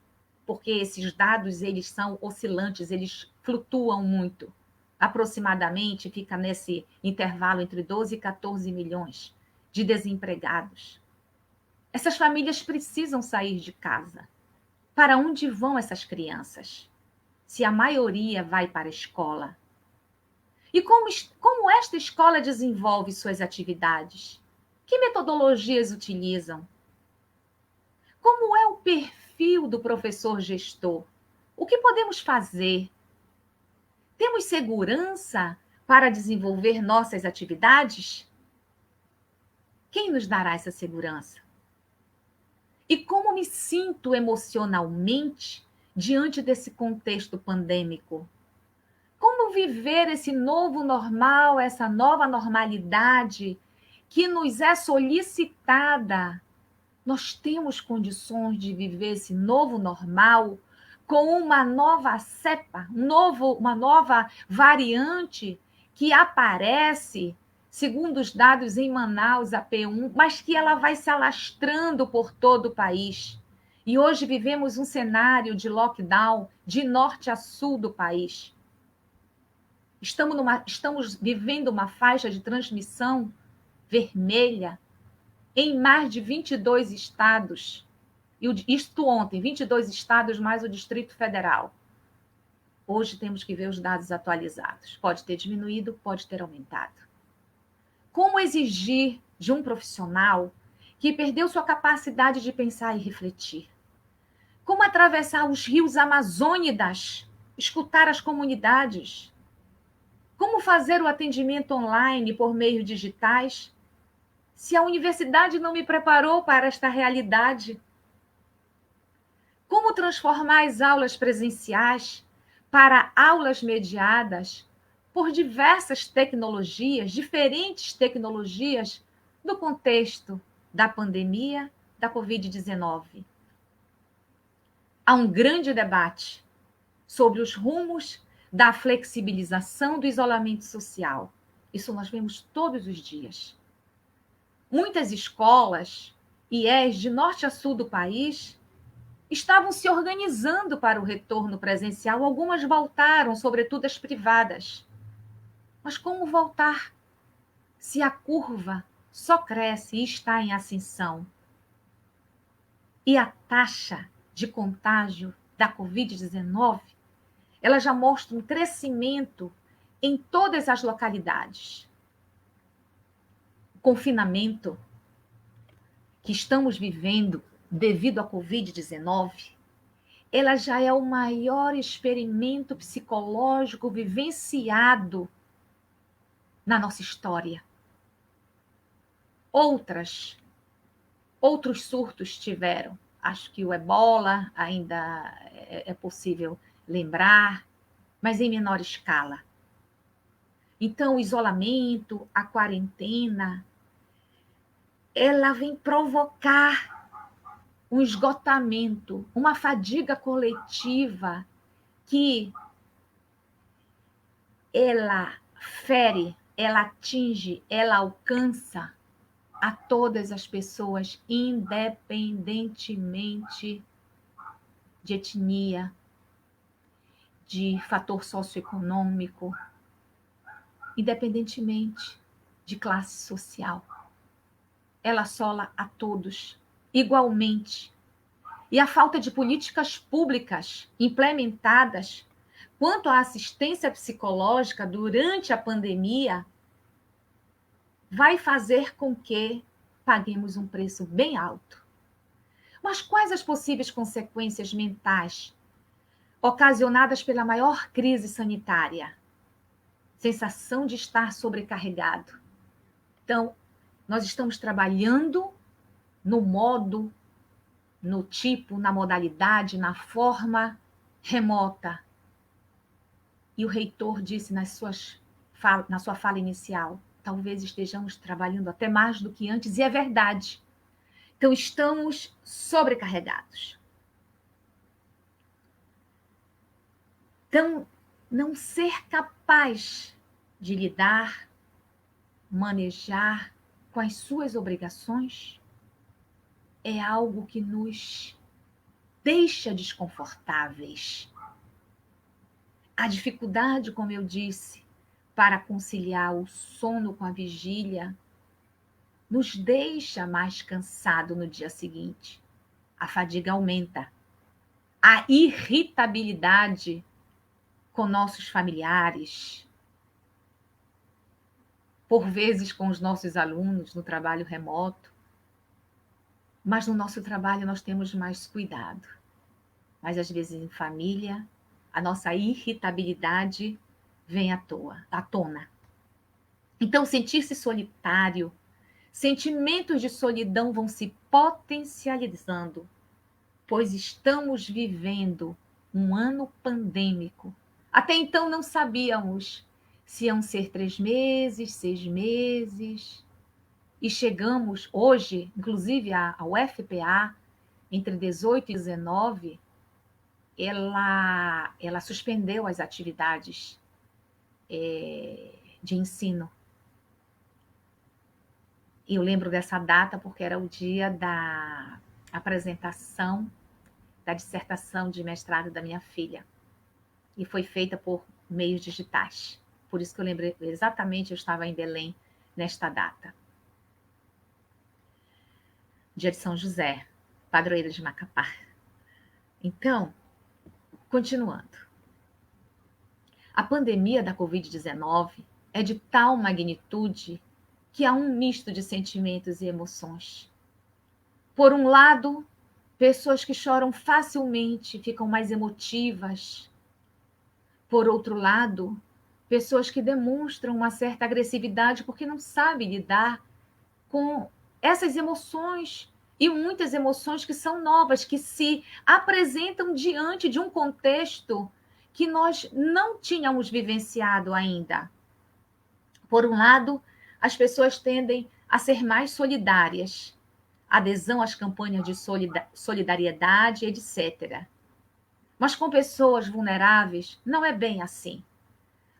porque esses dados eles são oscilantes, eles flutuam muito. Aproximadamente fica nesse intervalo entre 12 e 14 milhões de desempregados. Essas famílias precisam sair de casa. Para onde vão essas crianças? Se a maioria vai para a escola. E como esta escola desenvolve suas atividades? Que metodologias utilizam? Como é o perfil do professor gestor? O que podemos fazer? Temos segurança para desenvolver nossas atividades? Quem nos dará essa segurança? E como me sinto emocionalmente diante desse contexto pandêmico? Como viver esse novo normal, essa nova normalidade que nos é solicitada? Nós temos condições de viver esse novo normal com uma nova cepa, uma nova variante que aparece, segundo os dados em Manaus, a P1, mas que ela vai se alastrando por todo o país. E hoje vivemos um cenário de lockdown de norte a sul do país. Estamos vivendo uma faixa de transmissão vermelha em mais de 22 estados. Isto ontem, 22 estados mais o Distrito Federal. Hoje temos que ver os dados atualizados. Pode ter diminuído, pode ter aumentado. Como exigir de um profissional que perdeu sua capacidade de pensar e refletir? Como atravessar os rios amazônidas, escutar as comunidades? Como fazer o atendimento online por meios digitais? Se a universidade não me preparou para esta realidade? Como transformar as aulas presenciais para aulas mediadas por diversas tecnologias, diferentes tecnologias, no contexto da pandemia da Covid-19? Há um grande debate sobre os rumos da flexibilização do isolamento social. Isso nós vemos todos os dias. Muitas escolas, IES de norte a sul do país, estavam se organizando para o retorno presencial. Algumas voltaram, sobretudo as privadas. Mas como voltar se a curva só cresce e está em ascensão? E a taxa de contágio da Covid-19, ela já mostra um crescimento em todas as localidades. O confinamento que estamos vivendo devido à Covid-19, ela já é o maior experimento psicológico vivenciado na nossa história. Outros surtos tiveram. Acho que o Ebola ainda é possível lembrar, mas em menor escala. Então, o isolamento, a quarentena, ela vem provocar um esgotamento, uma fadiga coletiva que ela fere, ela atinge, ela alcança a todas as pessoas, independentemente de etnia, de fator socioeconômico, independentemente de classe social. Ela assola a todos igualmente. E a falta de políticas públicas implementadas quanto à assistência psicológica durante a pandemia vai fazer com que paguemos um preço bem alto. Mas quais as possíveis consequências mentais ocasionadas pela maior crise sanitária? Sensação de estar sobrecarregado. Então, nós estamos trabalhando no modo no tipo, na modalidade, na forma remota. E o reitor disse na sua fala inicial, talvez estejamos trabalhando até mais do que antes, e é verdade. Então, estamos sobrecarregados. Então, não ser capaz de lidar, manejar com as suas obrigações é algo que nos deixa desconfortáveis. A dificuldade, como eu disse, para conciliar o sono com a vigília nos deixa mais cansado no dia seguinte. A fadiga aumenta. A irritabilidade com nossos familiares, por vezes com os nossos alunos no trabalho remoto. Mas no nosso trabalho nós temos mais cuidado. Mas às vezes em família, a nossa irritabilidade vem à tona. Então, sentir-se solitário, sentimentos de solidão vão se potencializando, pois estamos vivendo um ano pandêmico. Até então não sabíamos se iam ser 3 meses, 6 meses. E chegamos hoje, inclusive a UFPA, entre 18 e 19, ela suspendeu as atividades de ensino. E eu lembro dessa data porque era o dia da apresentação da dissertação de mestrado da minha filha. E foi feita por meios digitais. Por isso que eu lembro exatamente, eu estava em Belém nesta data. Dia de São José, padroeiro de Macapá. Então, continuando. A pandemia da Covid-19 é de tal magnitude que há um misto de sentimentos e emoções. Por um lado, pessoas que choram facilmente ficam mais emotivas. Por outro lado, pessoas que demonstram uma certa agressividade porque não sabem lidar com essas emoções e muitas emoções que são novas, que se apresentam diante de um contexto que nós não tínhamos vivenciado ainda. Por um lado, as pessoas tendem a ser mais solidárias, adesão às campanhas de solidariedade, etc. Mas com pessoas vulneráveis não é bem assim.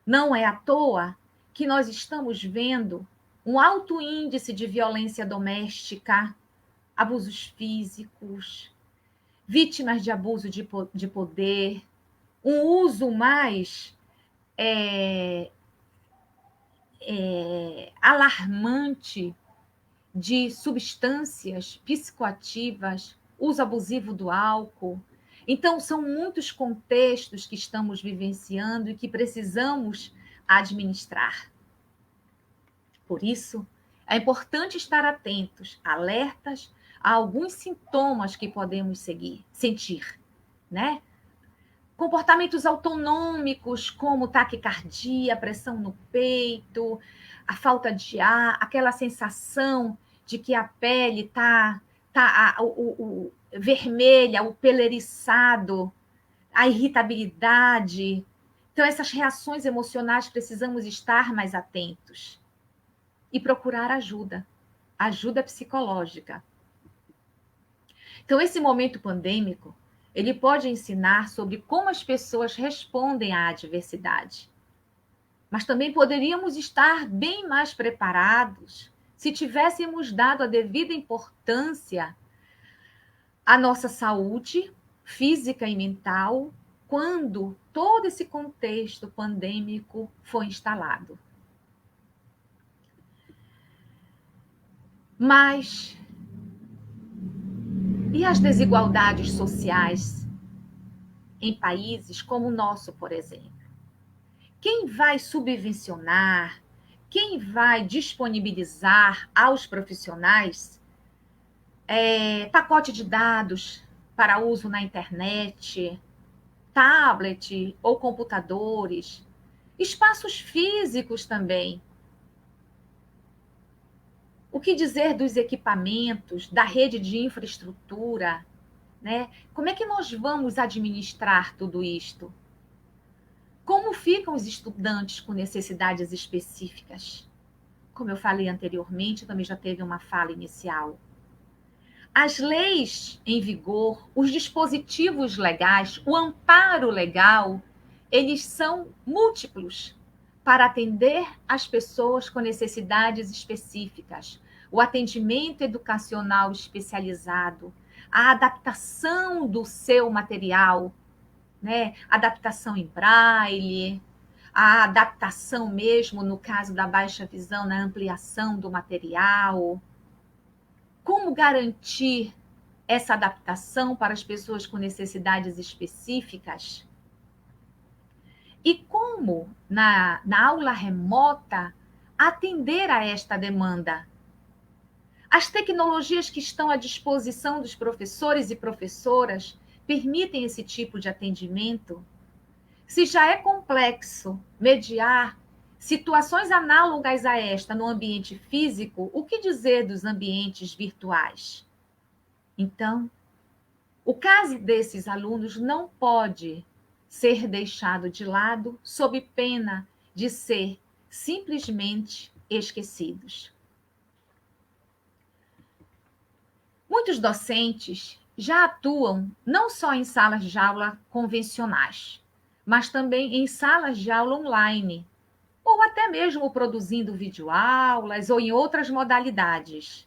Não é à toa que nós estamos vendo um alto índice de violência doméstica, abusos físicos, vítimas de abuso de poder, um uso mais alarmante de substâncias psicoativas, uso abusivo do álcool. Então, são muitos contextos que estamos vivenciando e que precisamos administrar. Por isso, é importante estar atentos, alertas a alguns sintomas que podemos sentir, né? Comportamentos autonômicos, como taquicardia, pressão no peito, a falta de ar, aquela sensação de que a pele está vermelha, o pelo eriçado, a irritabilidade. Então, essas reações emocionais precisamos estar mais atentos e procurar ajuda psicológica. Então, esse momento pandêmico, ele pode ensinar sobre como as pessoas respondem à adversidade. Mas também poderíamos estar bem mais preparados se tivéssemos dado a devida importância à nossa saúde física e mental quando todo esse contexto pandêmico foi instalado. Mas e as desigualdades sociais em países como o nosso, por exemplo? Quem vai subvencionar, quem vai disponibilizar aos profissionais pacote de dados para uso na internet, tablet ou computadores, espaços físicos também? O que dizer dos equipamentos, da rede de infraestrutura, né? Como é que nós vamos administrar tudo isto? Como ficam os estudantes com necessidades específicas? Como eu falei anteriormente, também já teve uma fala inicial. As leis em vigor, os dispositivos legais, o amparo legal, eles são múltiplos para atender as pessoas com necessidades específicas, o atendimento educacional especializado, a adaptação do seu material, né? Adaptação em braille, a adaptação mesmo, no caso da baixa visão, na ampliação do material. Como garantir essa adaptação para as pessoas com necessidades específicas? E como, na aula remota, atender a esta demanda? As tecnologias que estão à disposição dos professores e professoras permitem esse tipo de atendimento? Se já é complexo mediar situações análogas a esta no ambiente físico, o que dizer dos ambientes virtuais? Então, o caso desses alunos não pode ser deixado de lado sob pena de ser simplesmente esquecidos. Muitos docentes já atuam não só em salas de aula convencionais, mas também em salas de aula online, ou até mesmo produzindo videoaulas ou em outras modalidades.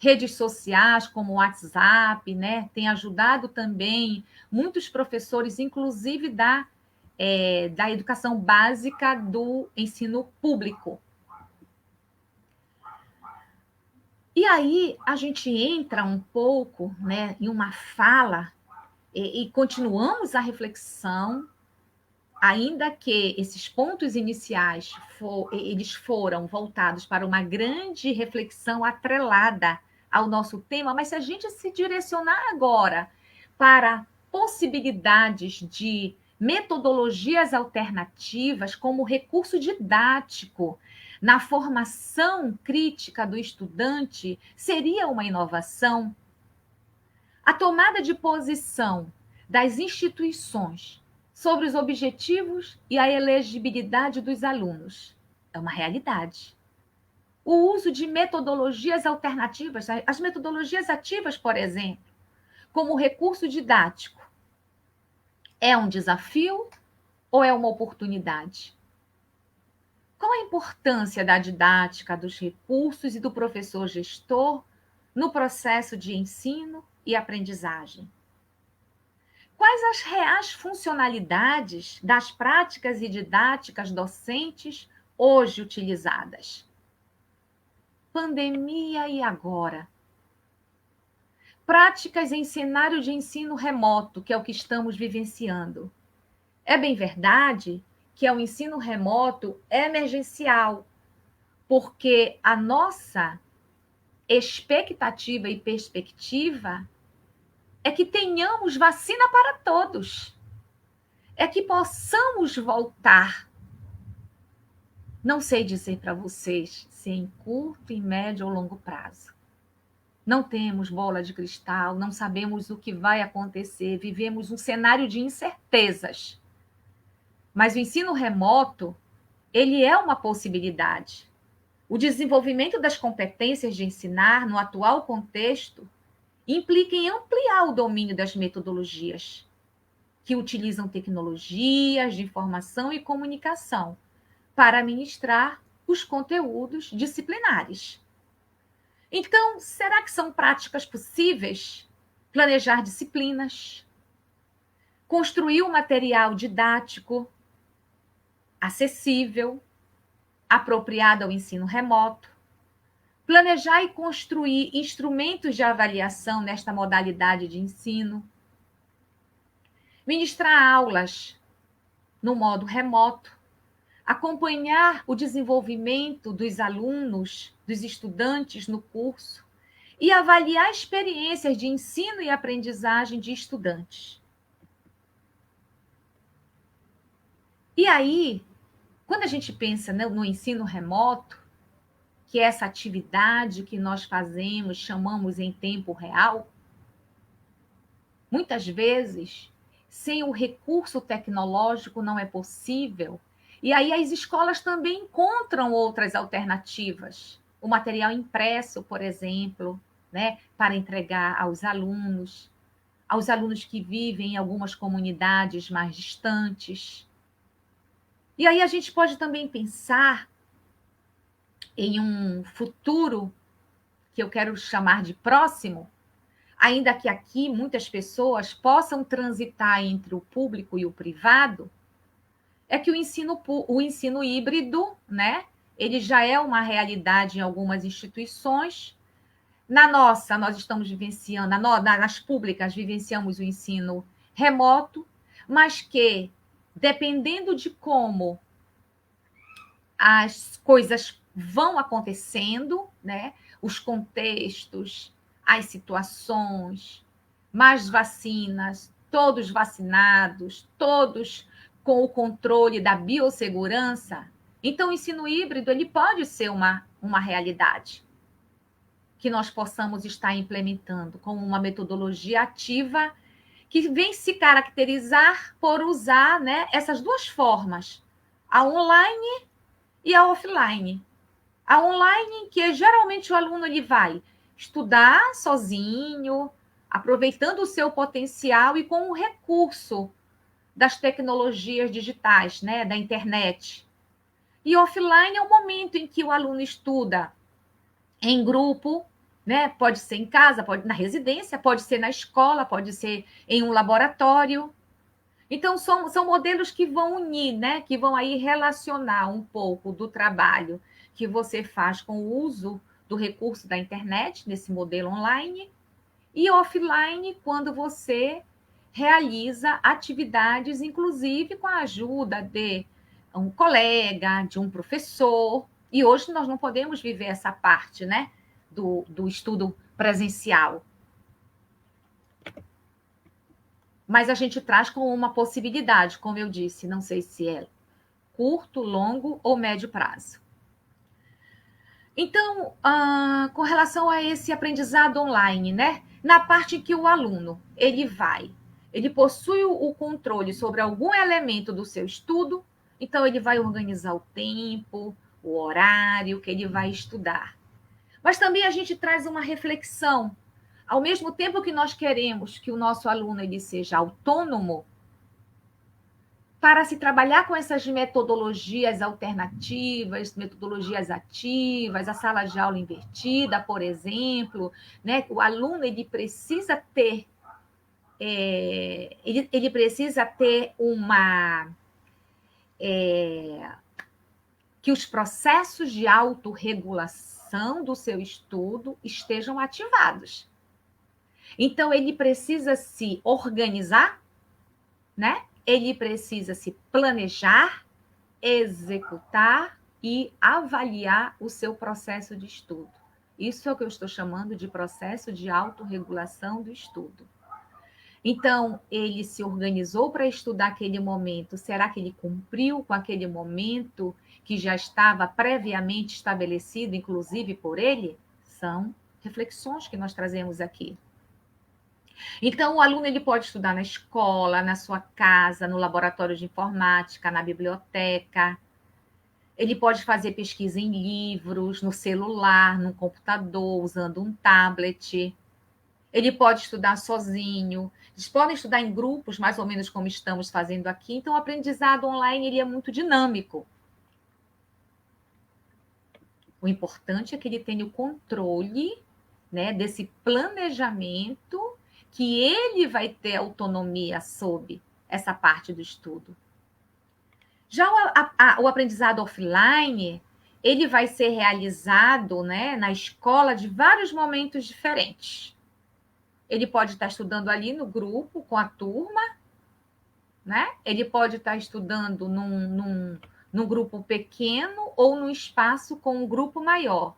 Redes sociais como o WhatsApp, né, tem ajudado também muitos professores, inclusive da educação básica do ensino público. E aí a gente entra um pouco, né, em uma fala e continuamos a reflexão, ainda que esses pontos iniciais eles foram voltados para uma grande reflexão atrelada ao nosso tema, mas se a gente se direcionar agora para possibilidades de metodologias alternativas como recurso didático na formação crítica do estudante, seria uma inovação. A tomada de posição das instituições sobre os objetivos e a elegibilidade dos alunos é uma realidade. O uso de metodologias alternativas, as metodologias ativas, por exemplo, como recurso didático, é um desafio ou é uma oportunidade? Qual a importância da didática, dos recursos e do professor gestor no processo de ensino e aprendizagem? Quais as reais funcionalidades das práticas e didáticas docentes hoje utilizadas? Pandemia e agora? Práticas em cenário de ensino remoto, que é o que estamos vivenciando. É bem verdade que o ensino remoto é emergencial, porque a nossa expectativa e perspectiva é que tenhamos vacina para todos, é que possamos voltar. Não sei dizer para vocês se em curto, em médio ou longo prazo. Não temos bola de cristal, não sabemos o que vai acontecer, vivemos um cenário de incertezas. Mas o ensino remoto, ele é uma possibilidade. O desenvolvimento das competências de ensinar no atual contexto implica em ampliar o domínio das metodologias que utilizam tecnologias de informação e comunicação para ministrar os conteúdos disciplinares. Então, será que são práticas possíveis? Planejar disciplinas, construir um material didático acessível, apropriado ao ensino remoto, planejar e construir instrumentos de avaliação nesta modalidade de ensino, ministrar aulas no modo remoto, acompanhar o desenvolvimento dos alunos, dos estudantes no curso e avaliar experiências de ensino e aprendizagem de estudantes. E aí, quando a gente pensa no ensino remoto, que é essa atividade que nós fazemos, chamamos em tempo real, Muitas vezes, sem o recurso tecnológico não é possível. E aí as escolas também encontram outras alternativas. O material impresso, por exemplo, né, para entregar aos alunos que vivem em algumas comunidades mais distantes. E aí a gente pode também pensar em um futuro que eu quero chamar de próximo, ainda que aqui muitas pessoas possam transitar entre o público e o privado, é que o ensino híbrido, né, ele já é uma realidade em algumas instituições. Na nossa, nós estamos vivenciando, nas públicas, vivenciamos o ensino remoto, mas que, dependendo de como as coisas vão acontecendo, né, os contextos, as situações, mais vacinas, todos vacinados, todos com o controle da biossegurança, então o ensino híbrido ele pode ser uma realidade que nós possamos estar implementando como uma metodologia ativa que vem se caracterizar por usar, né, essas duas formas, a online e a offline. A online, em que geralmente o aluno ele vai estudar sozinho, aproveitando o seu potencial e com o recurso das tecnologias digitais, né, da internet. E offline é o momento em que o aluno estuda em grupo, né? Pode ser em casa, pode na residência, pode ser na escola, pode ser em um laboratório. Então, são modelos que vão unir, né? Que vão aí relacionar um pouco do trabalho que você faz com o uso do recurso da internet, nesse modelo online, e offline, quando você realiza atividades, inclusive com a ajuda de um colega, de um professor. E hoje nós não podemos viver essa parte, né, do estudo presencial. Mas a gente traz como uma possibilidade, como eu disse, não sei se é curto, longo ou médio prazo. Então, com relação a esse aprendizado online, né? Na parte que o aluno ele possui o controle sobre algum elemento do seu estudo, então ele vai organizar o tempo, o horário que ele vai estudar. Mas também a gente traz uma reflexão. Ao mesmo tempo que nós queremos que o nosso aluno ele seja autônomo, para se trabalhar com essas metodologias alternativas, metodologias ativas, a sala de aula invertida, por exemplo, né? O aluno ele precisa ter ele precisa ter que os processos de autorregulação do seu estudo estejam ativados. Então, ele precisa se organizar, né? Ele precisa se planejar, executar e avaliar o seu processo de estudo. Isso é o que eu estou chamando de processo de autorregulação do estudo. Então, ele se organizou para estudar aquele momento. Será que ele cumpriu com aquele momento que já estava previamente estabelecido, inclusive por ele? São reflexões que nós trazemos aqui. Então, o aluno ele pode estudar na escola, na sua casa, no laboratório de informática, na biblioteca. Ele pode fazer pesquisa em livros, no celular, no computador, usando um tablet. Ele pode estudar sozinho. Eles podem estudar em grupos, mais ou menos como estamos fazendo aqui. Então, o aprendizado online ele é muito dinâmico. O importante é que ele tenha o controle, né, desse planejamento, que ele vai ter autonomia sobre essa parte do estudo. Já o aprendizado offline, ele vai ser realizado, né, na escola de vários momentos diferentes. Ele pode estar estudando ali no grupo, com a turma, né? Ele pode estar estudando num grupo pequeno ou num espaço com um grupo maior.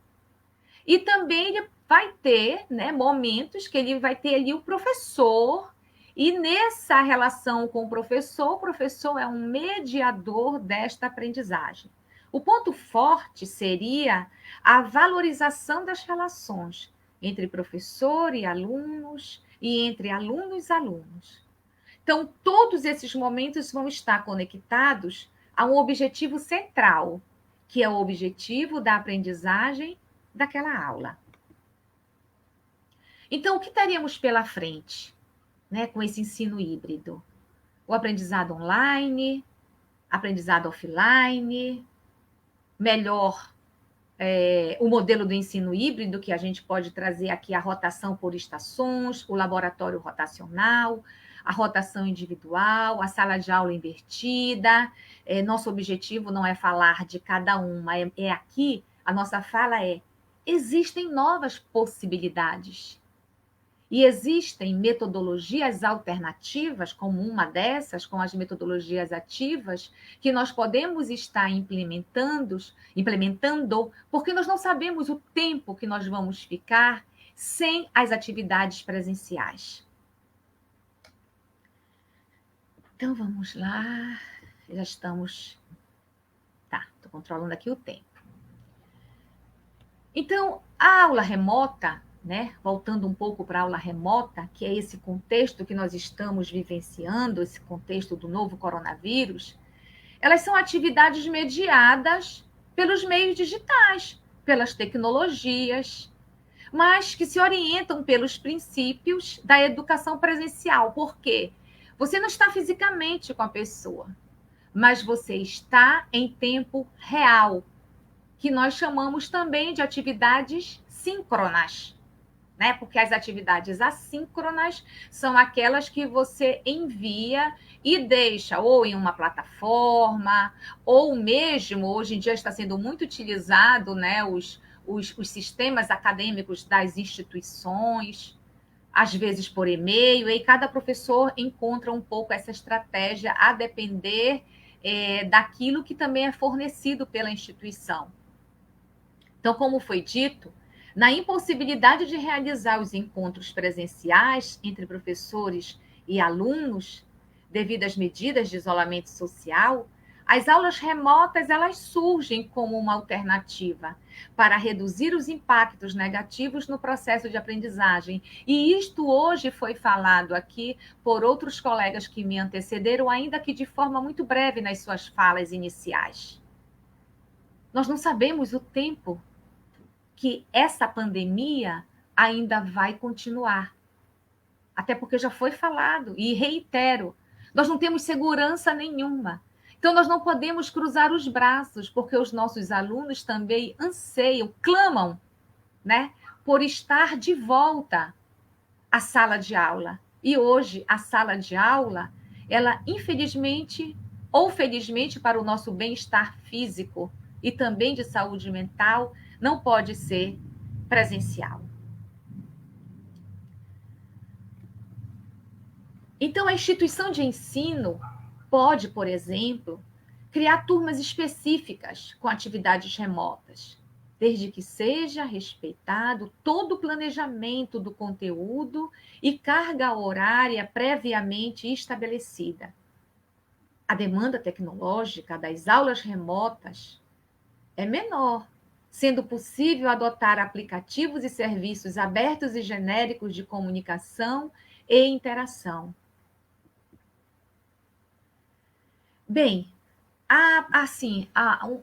E também ele vai ter, né, momentos que ele vai ter ali o professor, e nessa relação com o professor é um mediador desta aprendizagem. O ponto forte seria a valorização das relações entre professor e alunos, e entre alunos e alunos. Então, todos esses momentos vão estar conectados a um objetivo central, que é o objetivo da aprendizagem daquela aula. Então, o que teríamos pela frente, né, com esse ensino híbrido? O aprendizado online, aprendizado offline, melhor o modelo do ensino híbrido, que a gente pode trazer aqui a rotação por estações, o laboratório rotacional, a rotação individual, a sala de aula invertida. Nosso objetivo não é falar de cada uma, aqui, a nossa fala existem novas possibilidades. E existem metodologias alternativas, como uma dessas, com as metodologias ativas, que nós podemos estar implementando, porque nós não sabemos o tempo que nós vamos ficar sem as atividades presenciais. Então, vamos lá. Já estamos... Tá, estou controlando aqui o tempo. Então, a aula remota, né? Voltando um pouco para a aula remota, que é esse contexto que nós estamos vivenciando, esse contexto do novo coronavírus, elas são atividades mediadas pelos meios digitais, pelas tecnologias, mas que se orientam pelos princípios da educação presencial. Por quê? Você não está fisicamente com a pessoa, mas você está em tempo real, que nós chamamos também de atividades síncronas, né? Porque as atividades assíncronas são aquelas que você envia e deixa ou em uma plataforma, ou mesmo, hoje em dia está sendo muito utilizado, né, os sistemas acadêmicos das instituições, às vezes por e-mail, e cada professor encontra um pouco essa estratégia a depender daquilo que também é fornecido pela instituição. Então, como foi dito, na impossibilidade de realizar os encontros presenciais entre professores e alunos, devido às medidas de isolamento social, as aulas remotas elas surgem como uma alternativa para reduzir os impactos negativos no processo de aprendizagem. E isto hoje foi falado aqui por outros colegas que me antecederam, ainda que de forma muito breve nas suas falas iniciais. Nós não sabemos o tempo que essa pandemia ainda vai continuar. Até porque já foi falado, e reitero, nós não temos segurança nenhuma. Então, nós não podemos cruzar os braços, porque os nossos alunos também anseiam, clamam, né, por estar de volta à sala de aula. E hoje, a sala de aula, ela, infelizmente, ou felizmente, para o nosso bem-estar físico e também de saúde mental, não pode ser presencial. Então, a instituição de ensino pode, por exemplo, criar turmas específicas com atividades remotas, desde que seja respeitado todo o planejamento do conteúdo e carga horária previamente estabelecida. A demanda tecnológica das aulas remotas é menor, sendo possível adotar aplicativos e serviços abertos e genéricos de comunicação e interação. Bem,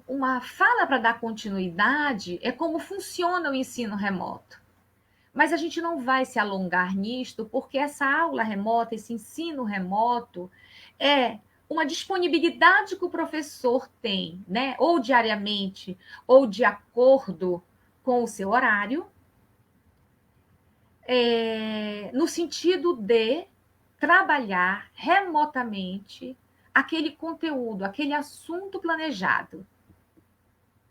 uma fala para dar continuidade é como funciona o ensino remoto. Mas a gente não vai se alongar nisto, porque essa aula remota, esse ensino remoto, é uma disponibilidade que o professor tem, né? Ou diariamente, ou de acordo com o seu horário, no sentido de trabalhar remotamente aquele conteúdo, aquele assunto planejado.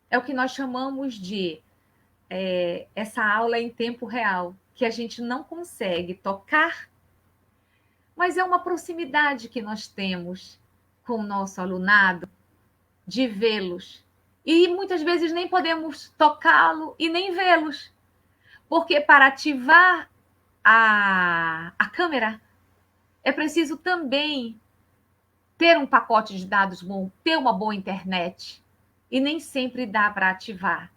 É o que nós chamamos de essa aula em tempo real, que a gente não consegue tocar, mas é uma proximidade que nós temos com o nosso alunado, de vê-los. E muitas vezes nem podemos tocá-lo e nem vê-los, porque para ativar a câmera é preciso também ter um pacote de dados bom, ter uma boa internet, e nem sempre dá para ativar.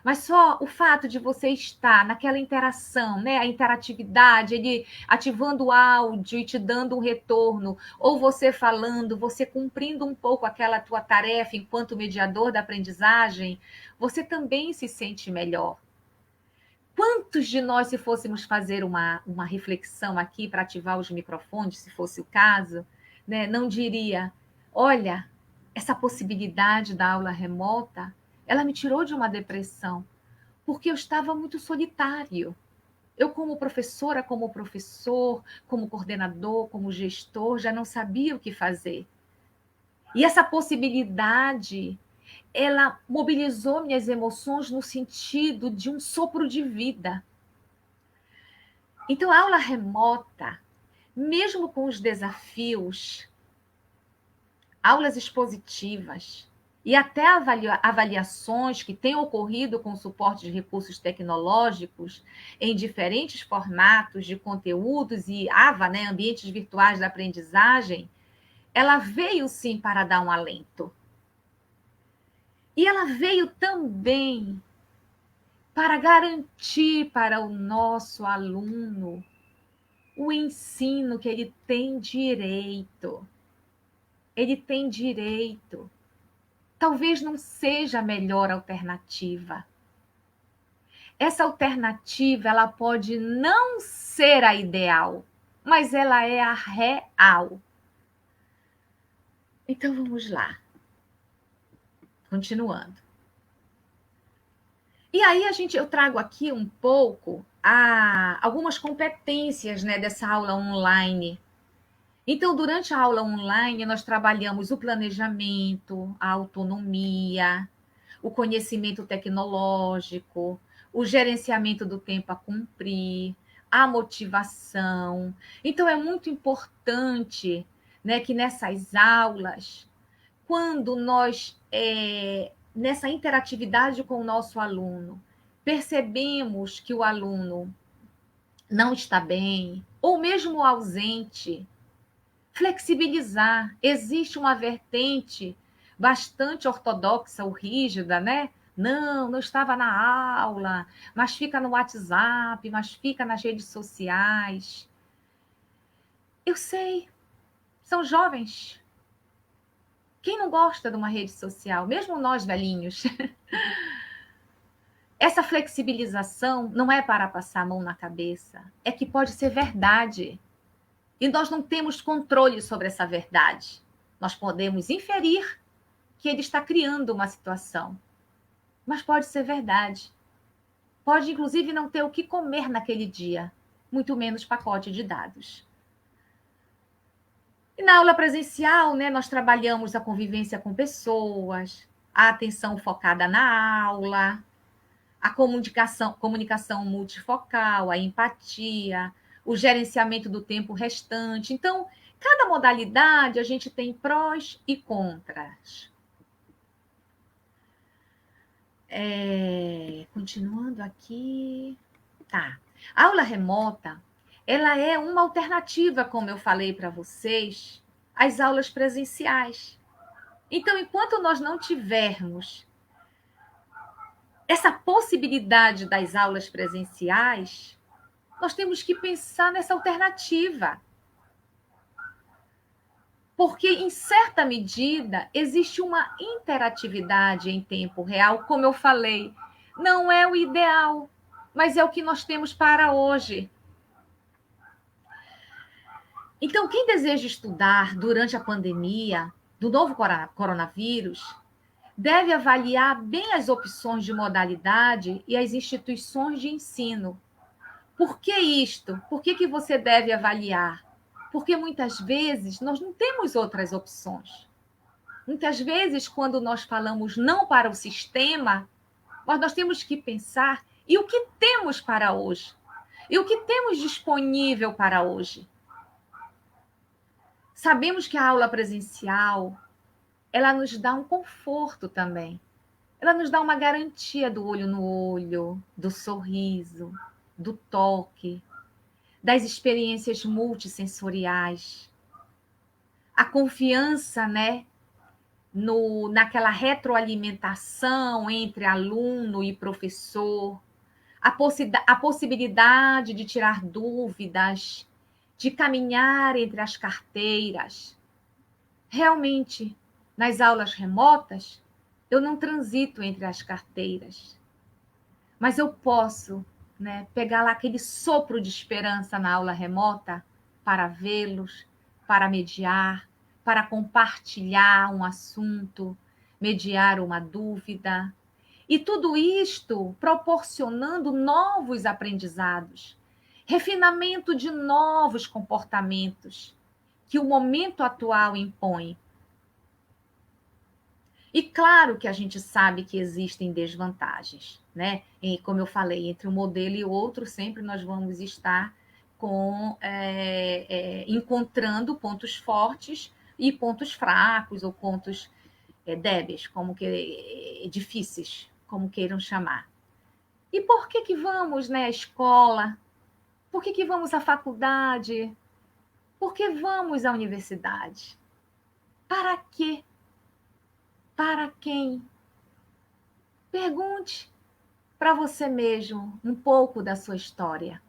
Mas só o fato de você estar naquela interação, né? A interatividade, ele ativando o áudio e te dando um retorno, ou você falando, você cumprindo um pouco aquela tua tarefa enquanto mediador da aprendizagem, você também se sente melhor. Quantos de nós, se fôssemos fazer uma reflexão aqui para ativar os microfones, se fosse o caso, né, não diria, olha, essa possibilidade da aula remota, ela me tirou de uma depressão, porque eu estava muito solitário. Eu, como professora, como professor, como coordenador, como gestor, já não sabia o que fazer. E essa possibilidade, ela mobilizou minhas emoções no sentido de um sopro de vida. Então, a aula remota, mesmo com os desafios, aulas expositivas e até avaliações que têm ocorrido com suporte de recursos tecnológicos em diferentes formatos de conteúdos e AVA, né, ambientes virtuais da aprendizagem, ela veio sim para dar um alento. E ela veio também para garantir para o nosso aluno o ensino que ele tem direito. Ele tem direito. Talvez não seja a melhor alternativa. Essa alternativa, ela pode não ser a ideal, mas ela é a real. Então vamos lá. Continuando. E aí eu trago aqui um pouco algumas competências, né, dessa aula online. Então, durante a aula online, nós trabalhamos o planejamento, a autonomia, o conhecimento tecnológico, o gerenciamento do tempo a cumprir, a motivação. Então, é muito importante, né, que nessas aulas, quando nós, nessa interatividade com o nosso aluno, percebemos que o aluno não está bem, ou mesmo ausente, flexibilizar. Existe uma vertente bastante ortodoxa ou rígida, né? Não estava na aula, mas fica no WhatsApp, mas fica nas redes sociais. Eu sei, são jovens. Quem não gosta de uma rede social? Mesmo nós velhinhos. Essa flexibilização não é para passar a mão na cabeça, é que pode ser verdade. E nós não temos controle sobre essa verdade. Nós podemos inferir que ele está criando uma situação. Mas pode ser verdade. Pode, inclusive, não ter o que comer naquele dia, muito menos pacote de dados. E na aula presencial, né, nós trabalhamos a convivência com pessoas, a atenção focada na aula, a comunicação multifocal, a empatia, o gerenciamento do tempo restante. Então, cada modalidade a gente tem prós e contras. Continuando aqui. Tá. A aula remota, ela é uma alternativa, como eu falei para vocês, às aulas presenciais. Então, enquanto nós não tivermos essa possibilidade das aulas presenciais, nós temos que pensar nessa alternativa. Porque, em certa medida, existe uma interatividade em tempo real, como eu falei. Não é o ideal, mas é o que nós temos para hoje. Então, quem deseja estudar durante a pandemia do novo coronavírus deve avaliar bem as opções de modalidade e as instituições de ensino. Por que isto? Por que você deve avaliar? Porque muitas vezes nós não temos outras opções. Muitas vezes, quando nós falamos não para o sistema, mas nós temos que pensar e o que temos para hoje? E o que temos disponível para hoje? Sabemos que a aula presencial, ela nos dá um conforto também. Ela nos dá uma garantia do olho no olho, do sorriso, do toque, das experiências multissensoriais. A confiança, né, naquela retroalimentação entre aluno e professor, a possibilidade de tirar dúvidas, de caminhar entre as carteiras. Realmente, nas aulas remotas, eu não transito entre as carteiras, mas eu posso, né, pegar lá aquele sopro de esperança na aula remota para vê-los, para mediar, para compartilhar um assunto, mediar uma dúvida. E tudo isto proporcionando novos aprendizados, refinamento de novos comportamentos que o momento atual impõe. E claro que a gente sabe que existem desvantagens, né? E como eu falei, entre um modelo e outro, sempre nós vamos estar encontrando pontos fortes e pontos fracos, ou pontos débeis, difíceis, como queiram chamar. E por que vamos, né, à escola? Por que vamos à faculdade? Por que vamos à universidade? Para quê? Para quem? Pergunte para você mesmo um pouco da sua história.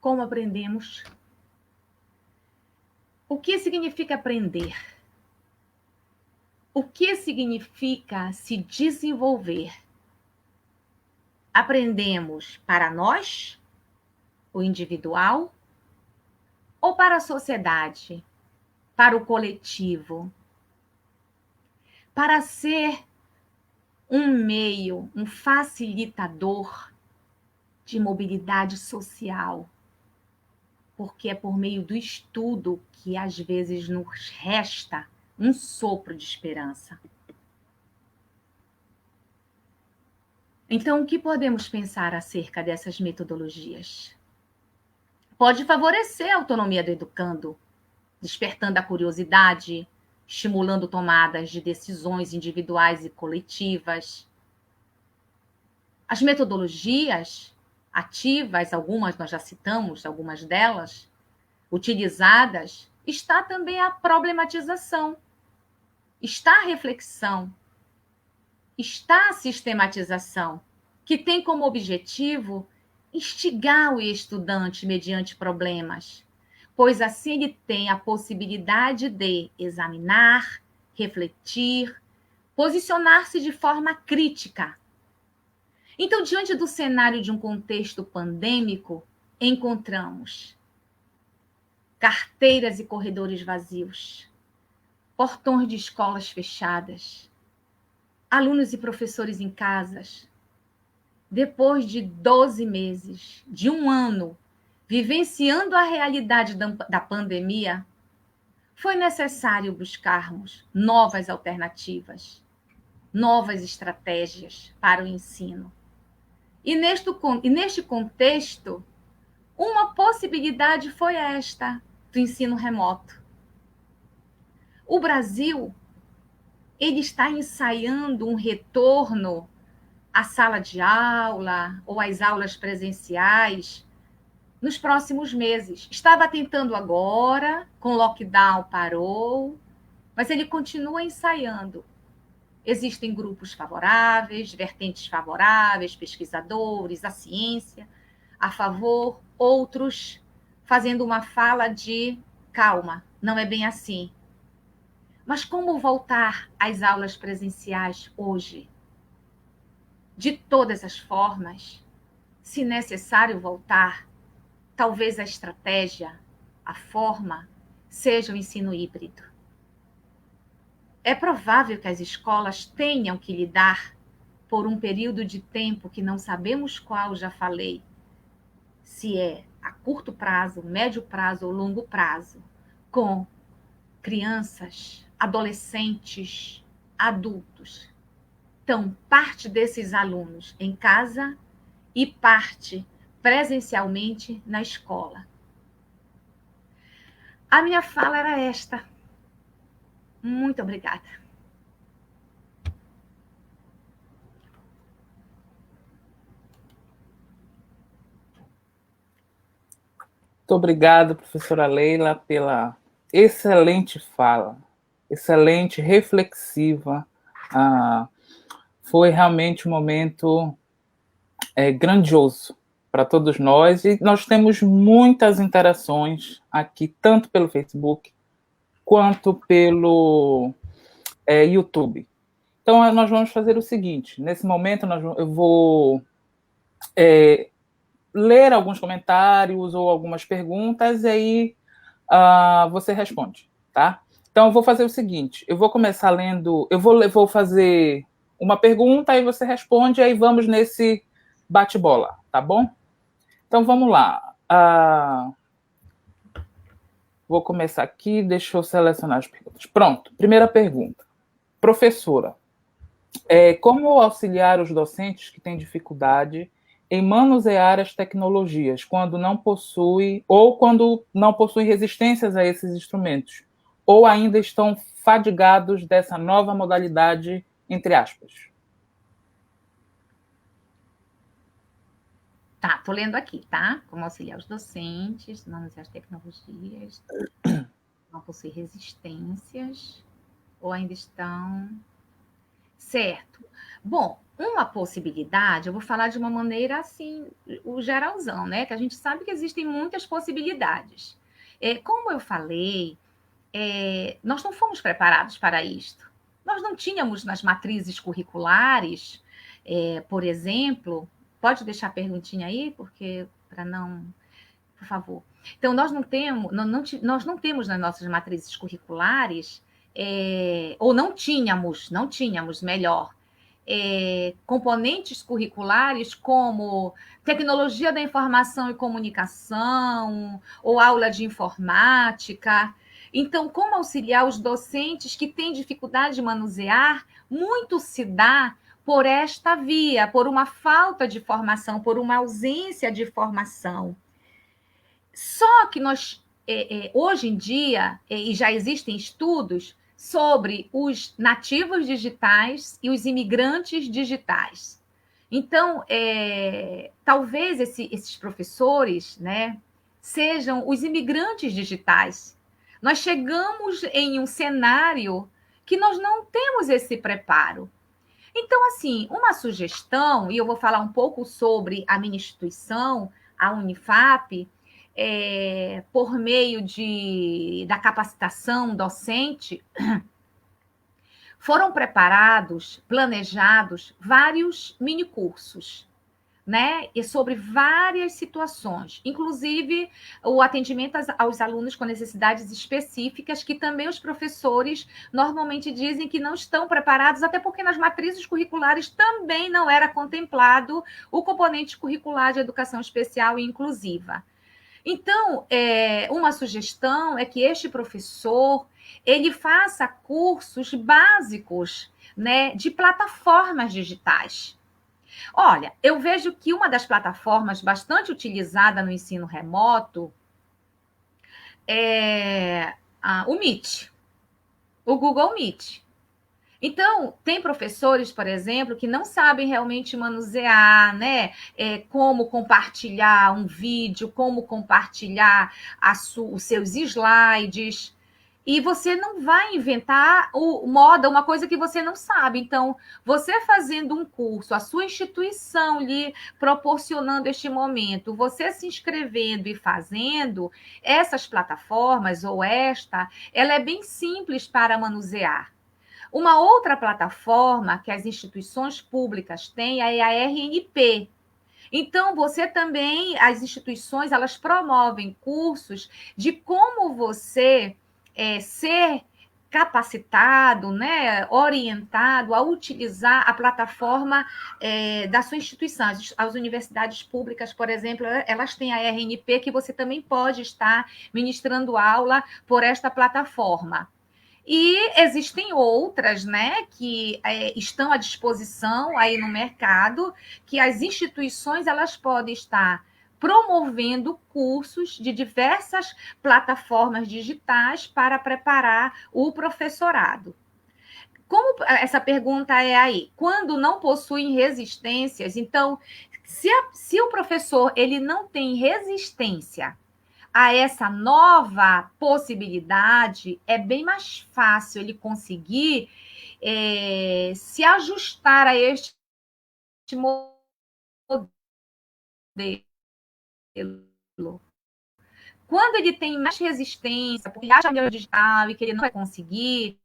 Como aprendemos? O que significa aprender? O que significa se desenvolver? Aprendemos para nós, o individual, ou para a sociedade, para o coletivo? Para ser um meio, um facilitador de mobilidade social, porque é por meio do estudo que às vezes nos resta um sopro de esperança. Então, o que podemos pensar acerca dessas metodologias? Pode favorecer a autonomia do educando, despertando a curiosidade, estimulando tomadas de decisões individuais e coletivas. As metodologias ativas, algumas nós já citamos, algumas delas, utilizadas, está também a problematização, está a reflexão, está a sistematização, que tem como objetivo instigar o estudante mediante problemas, pois assim ele tem a possibilidade de examinar, refletir, posicionar-se de forma crítica. Então, diante do cenário de um contexto pandêmico, encontramos carteiras e corredores vazios, portões de escolas fechadas, alunos e professores em casas. Depois de 12 meses, de um ano, vivenciando a realidade da pandemia, foi necessário buscarmos novas alternativas, novas estratégias para o ensino. E neste contexto, uma possibilidade foi esta do ensino remoto. O Brasil, ele está ensaiando um retorno à sala de aula ou às aulas presenciais nos próximos meses. Estava tentando agora, com lockdown parou, mas ele continua ensaiando. Existem grupos favoráveis, vertentes favoráveis, pesquisadores, a ciência a favor, outros fazendo uma fala de calma, não é bem assim. Mas como voltar às aulas presenciais hoje? De todas as formas, se necessário voltar, talvez a estratégia, a forma, seja o ensino híbrido. É provável que as escolas tenham que lidar, por um período de tempo que não sabemos qual, já falei, se é a curto prazo, médio prazo ou longo prazo, com crianças, adolescentes, adultos. Então, parte desses alunos em casa e parte presencialmente na escola. A minha fala era esta. Muito obrigada. Muito obrigado, professora Leila, pela excelente fala, excelente, reflexiva. Foi realmente um momento grandioso para todos nós, e nós temos muitas interações aqui, tanto pelo Facebook quanto pelo YouTube. Então, nós vamos fazer o seguinte, nesse momento eu vou ler alguns comentários ou algumas perguntas, e aí você responde, tá? Então, eu vou fazer o seguinte, eu vou começar lendo, eu vou fazer uma pergunta, aí você responde, aí vamos nesse bate-bola, tá bom? Então, vamos lá. Vou começar aqui, deixa eu selecionar as perguntas. Pronto, primeira pergunta. Professora, como auxiliar os docentes que têm dificuldade em manusear as tecnologias quando não possuem resistências a esses instrumentos, ou ainda estão fadigados dessa nova modalidade, entre aspas? Tá, tô lendo aqui, tá? Como auxiliar os docentes, manusear as tecnologias, não possuem resistências, ou ainda estão... Certo. Bom, uma possibilidade, eu vou falar de uma maneira assim, o geralzão, né? Que a gente sabe que existem muitas possibilidades. Como eu falei, nós não fomos preparados para isto. Nós não tínhamos nas matrizes curriculares, por exemplo... Pode deixar a perguntinha aí, porque para não... Por favor. Então, nós não temos nas nossas matrizes curriculares, ou não tínhamos, melhor, componentes curriculares como tecnologia da informação e comunicação, ou aula de informática. Então, como auxiliar os docentes que têm dificuldade de manusear, muito se dá por esta via, por uma falta de formação, por uma ausência de formação. Só que nós, hoje em dia, e já existem estudos sobre os nativos digitais e os imigrantes digitais. Então, talvez esses professores, né, sejam os imigrantes digitais. Nós chegamos em um cenário que nós não temos esse preparo. Então, assim, uma sugestão, e eu vou falar um pouco sobre a minha instituição, a Unifap, por meio da capacitação docente, foram preparados, planejados vários minicursos, né? E sobre várias situações, inclusive o atendimento aos alunos com necessidades específicas, que também os professores normalmente dizem que não estão preparados, até porque nas matrizes curriculares também não era contemplado o componente curricular de educação especial e inclusiva. Então, uma sugestão é que este professor ele faça cursos básicos, né, de plataformas digitais. Olha, eu vejo que uma das plataformas bastante utilizada no ensino remoto é o Meet, o Google Meet. Então, tem professores, por exemplo, que não sabem realmente manusear, né? Como compartilhar um vídeo, como compartilhar os seus slides. E você não vai inventar uma coisa que você não sabe. Então, você fazendo um curso, a sua instituição lhe proporcionando este momento, você se inscrevendo e fazendo, essas plataformas ou ela é bem simples para manusear. Uma outra plataforma que as instituições públicas têm é a RNP. Então, você também, as instituições, elas promovem cursos de como você ser capacitado, né, orientado a utilizar a plataforma da sua instituição. As universidades públicas, por exemplo, elas têm a RNP, que você também pode estar ministrando aula por esta plataforma. E existem outras, né, que estão à disposição aí no mercado, que as instituições elas podem estar promovendo cursos de diversas plataformas digitais para preparar o professorado. Como essa pergunta é aí? Quando não possuem resistências, então, se o professor ele não tem resistência a essa nova possibilidade, é bem mais fácil ele conseguir se ajustar a este modelo. Quando ele tem mais resistência, porque ele acha melhor digital e que ele não vai conseguir,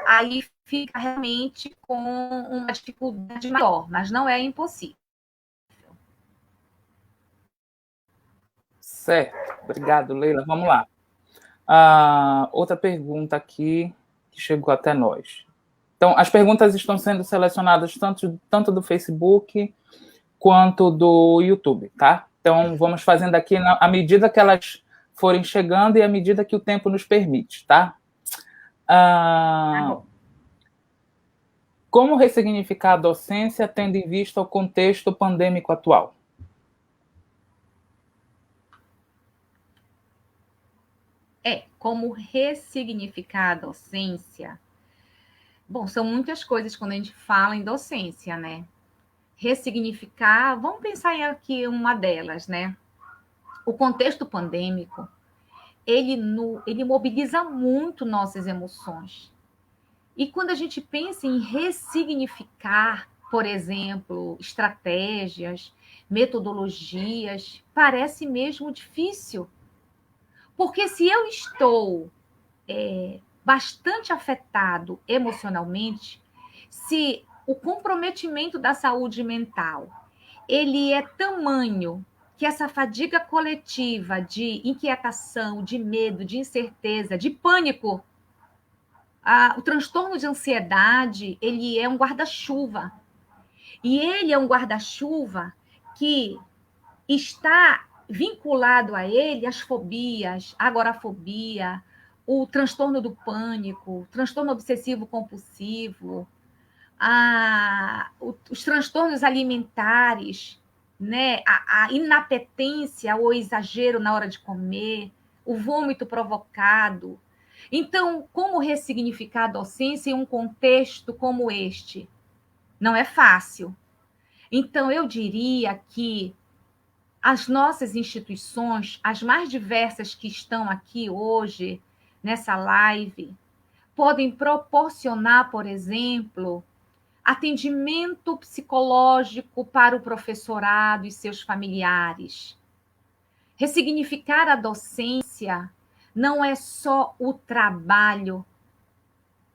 aí fica realmente com uma dificuldade maior, mas não é impossível. Certo, obrigado, Leila. Vamos lá. Outra pergunta aqui que chegou até nós. Então, as perguntas estão sendo selecionadas tanto do Facebook quanto do YouTube, tá? Então, vamos fazendo aqui à medida que elas forem chegando e à medida que o tempo nos permite, tá? Tá bom. Como ressignificar a docência tendo em vista o contexto pandêmico atual? Como ressignificar a docência? Bom, são muitas coisas quando a gente fala em docência, né? Ressignificar, vamos pensar aqui uma delas, né? O contexto pandêmico, ele mobiliza muito nossas emoções. E quando a gente pensa em ressignificar, por exemplo, estratégias, metodologias, parece mesmo difícil. Porque se eu estou bastante afetado emocionalmente, se o comprometimento da saúde mental ele é tamanho que essa fadiga coletiva de inquietação, de medo, de incerteza, de pânico, o transtorno de ansiedade, ele é um guarda-chuva. E ele é um guarda-chuva que está vinculado a ele as fobias, a agorafobia, o transtorno do pânico, o transtorno obsessivo-compulsivo, os transtornos alimentares, né? A inapetência ou exagero na hora de comer, o vômito provocado. Então, como ressignificar a docência em um contexto como este? Não é fácil. Então, eu diria que as nossas instituições, as mais diversas que estão aqui hoje, nessa live, podem proporcionar, por exemplo, atendimento psicológico para o professorado e seus familiares. Ressignificar a docência não é só o trabalho.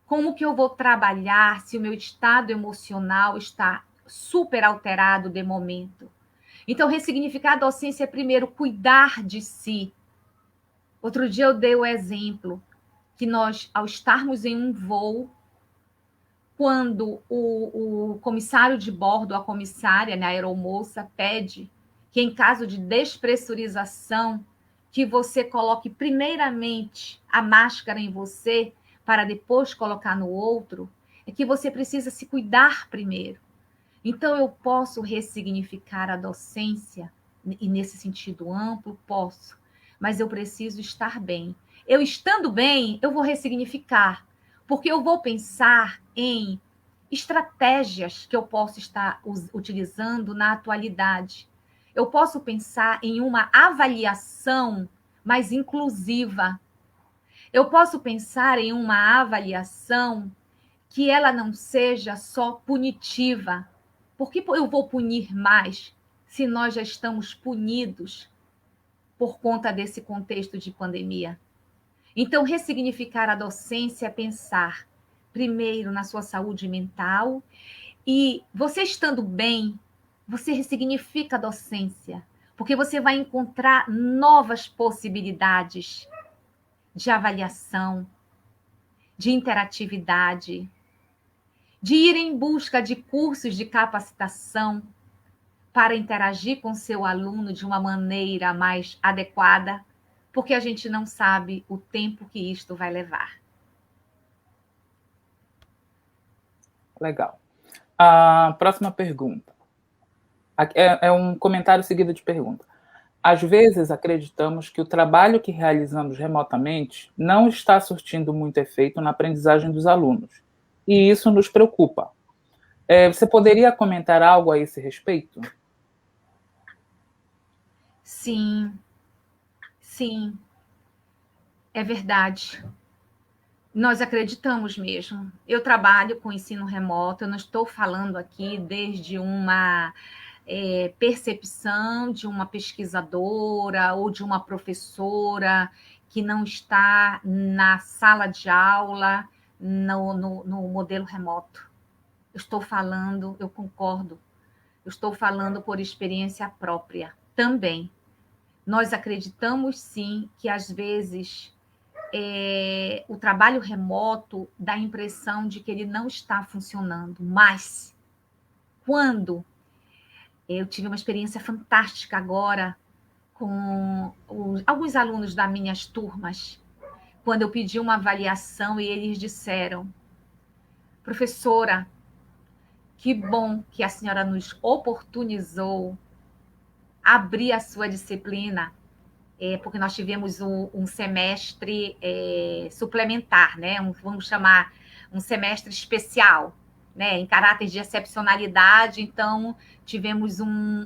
Como que eu vou trabalhar se o meu estado emocional está super alterado de momento? Então, ressignificar a docência é, primeiro, cuidar de si. Outro dia eu dei o exemplo que nós, ao estarmos em um voo, quando o comissário de bordo, a comissária, né, a aeromoça, pede que, em caso de despressurização, que você coloque primeiramente a máscara em você para depois colocar no outro, é que você precisa se cuidar primeiro. Então, eu posso ressignificar a docência, e nesse sentido amplo, posso, mas eu preciso estar bem. Eu estando bem, eu vou ressignificar, porque eu vou pensar em estratégias que eu posso estar utilizando na atualidade. Eu posso pensar em uma avaliação mais inclusiva. Eu posso pensar em uma avaliação que ela não seja só punitiva. Por que eu vou punir mais se nós já estamos punidos por conta desse contexto de pandemia? Então, ressignificar a docência é pensar, primeiro, na sua saúde mental, e você estando bem, você ressignifica a docência, porque você vai encontrar novas possibilidades de avaliação, de interatividade, de ir em busca de cursos de capacitação para interagir com seu aluno de uma maneira mais adequada, porque a gente não sabe o tempo que isto vai levar. Legal. A próxima pergunta. É um comentário seguido de pergunta. Às vezes acreditamos que o trabalho que realizamos remotamente não está surtindo muito efeito na aprendizagem dos alunos, e isso nos preocupa. Você poderia comentar algo a esse respeito? Sim, Sim, é verdade. Nós acreditamos mesmo. Eu trabalho com ensino remoto, eu não estou falando aqui desde uma percepção de uma pesquisadora ou de uma professora que não está na sala de aula, no modelo remoto. Eu estou falando, eu concordo, eu estou falando por experiência própria também. Nós acreditamos, sim, que às vezes o trabalho remoto dá a impressão de que ele não está funcionando, mas quando eu tive uma experiência fantástica agora com alguns alunos das minhas turmas, quando eu pedi uma avaliação e eles disseram: professora, que bom que a senhora nos oportunizou abrir a sua disciplina, porque nós tivemos um semestre suplementar, né? Vamos chamar um semestre especial, né? Em caráter de excepcionalidade. Então, tivemos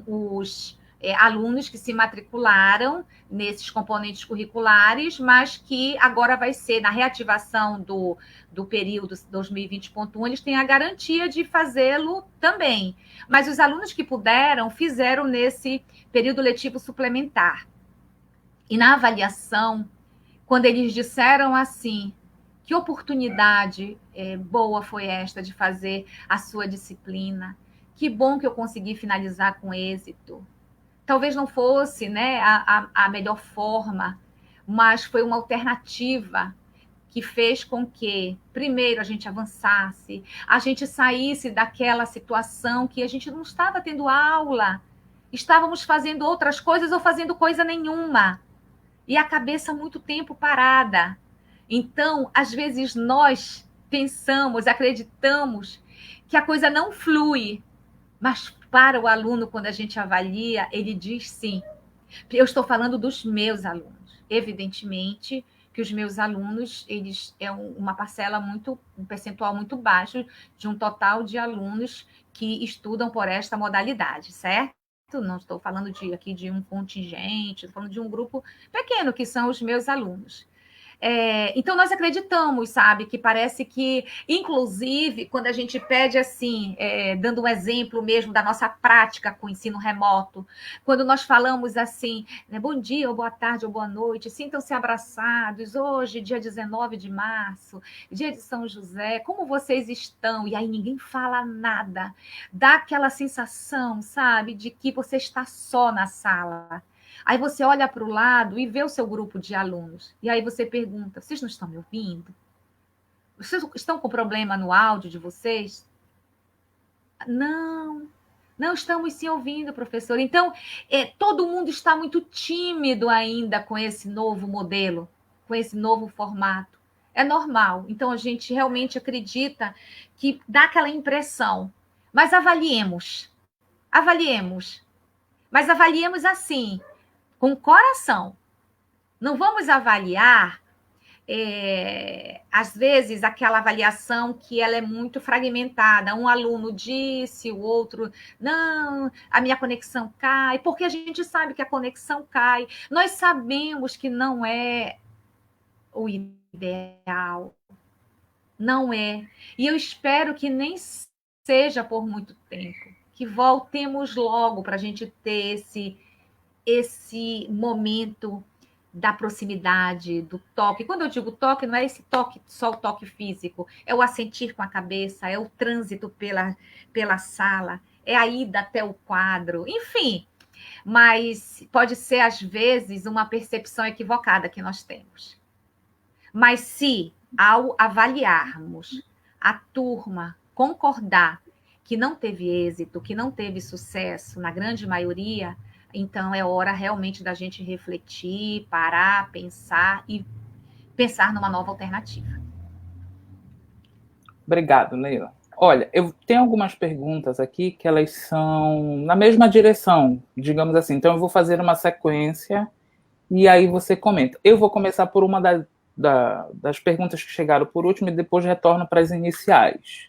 os alunos que se matricularam nesses componentes curriculares, mas que agora vai ser, na reativação do período 2020.1, eles têm a garantia de fazê-lo também. Mas os alunos que puderam, fizeram nesse período letivo suplementar. E na avaliação, quando eles disseram assim, que oportunidade boa foi esta de fazer a sua disciplina, que bom que eu consegui finalizar com êxito. Talvez não fosse, né, a melhor forma, mas foi uma alternativa que fez com que, primeiro, a gente avançasse, a gente saísse daquela situação que a gente não estava tendo aula, estávamos fazendo outras coisas ou fazendo coisa nenhuma. E a cabeça muito tempo parada. Então, às vezes, nós pensamos, acreditamos que a coisa não flui, mas para o aluno, quando a gente avalia, ele diz sim. Eu estou falando dos meus alunos. Evidentemente que os meus alunos, eles uma parcela um percentual muito baixo de um total de alunos que estudam por esta modalidade, certo? Não estou falando aqui de um contingente, estou falando de um grupo pequeno, que são os meus alunos. Então, nós acreditamos, sabe, que parece que, inclusive, quando a gente pede assim, dando um exemplo mesmo da nossa prática com o ensino remoto, quando nós falamos assim, né, bom dia, ou boa tarde, ou boa noite, sintam-se abraçados, hoje, dia 19 de março, dia de São José, como vocês estão? E aí ninguém fala nada, dá aquela sensação, sabe, de que você está só na sala. Aí você olha para o lado e vê o seu grupo de alunos. E aí você pergunta, vocês não estão me ouvindo? Vocês estão com problema no áudio de vocês? Não estamos sim ouvindo, professor. Então, todo mundo está muito tímido ainda com esse novo modelo, com esse novo formato. É normal. Então, a gente realmente acredita que dá aquela impressão. Mas avaliemos. Mas avaliemos assim, com o coração. Não vamos avaliar, às vezes, aquela avaliação que ela é muito fragmentada. Um aluno disse, o outro, não, a minha conexão cai, porque a gente sabe que a conexão cai. Nós sabemos que não é o ideal. Não é. E eu espero que nem seja por muito tempo. Que voltemos logo para a gente ter esse momento da proximidade, do toque. Quando eu digo toque, não é esse toque, só o toque físico, é o assentir com a cabeça, é o trânsito pela sala, é a ida até o quadro, enfim. Mas pode ser, às vezes, uma percepção equivocada que nós temos. Mas se, ao avaliarmos a turma, concordar que não teve êxito, que não teve sucesso, na grande maioria, então é hora realmente da gente refletir, parar, pensar e pensar numa nova alternativa. Obrigado, Leila. Olha, eu tenho algumas perguntas aqui que elas são na mesma direção, digamos assim. Então, eu vou fazer uma sequência e aí você comenta. Eu vou começar por uma das perguntas que chegaram por último e depois retorno para as iniciais.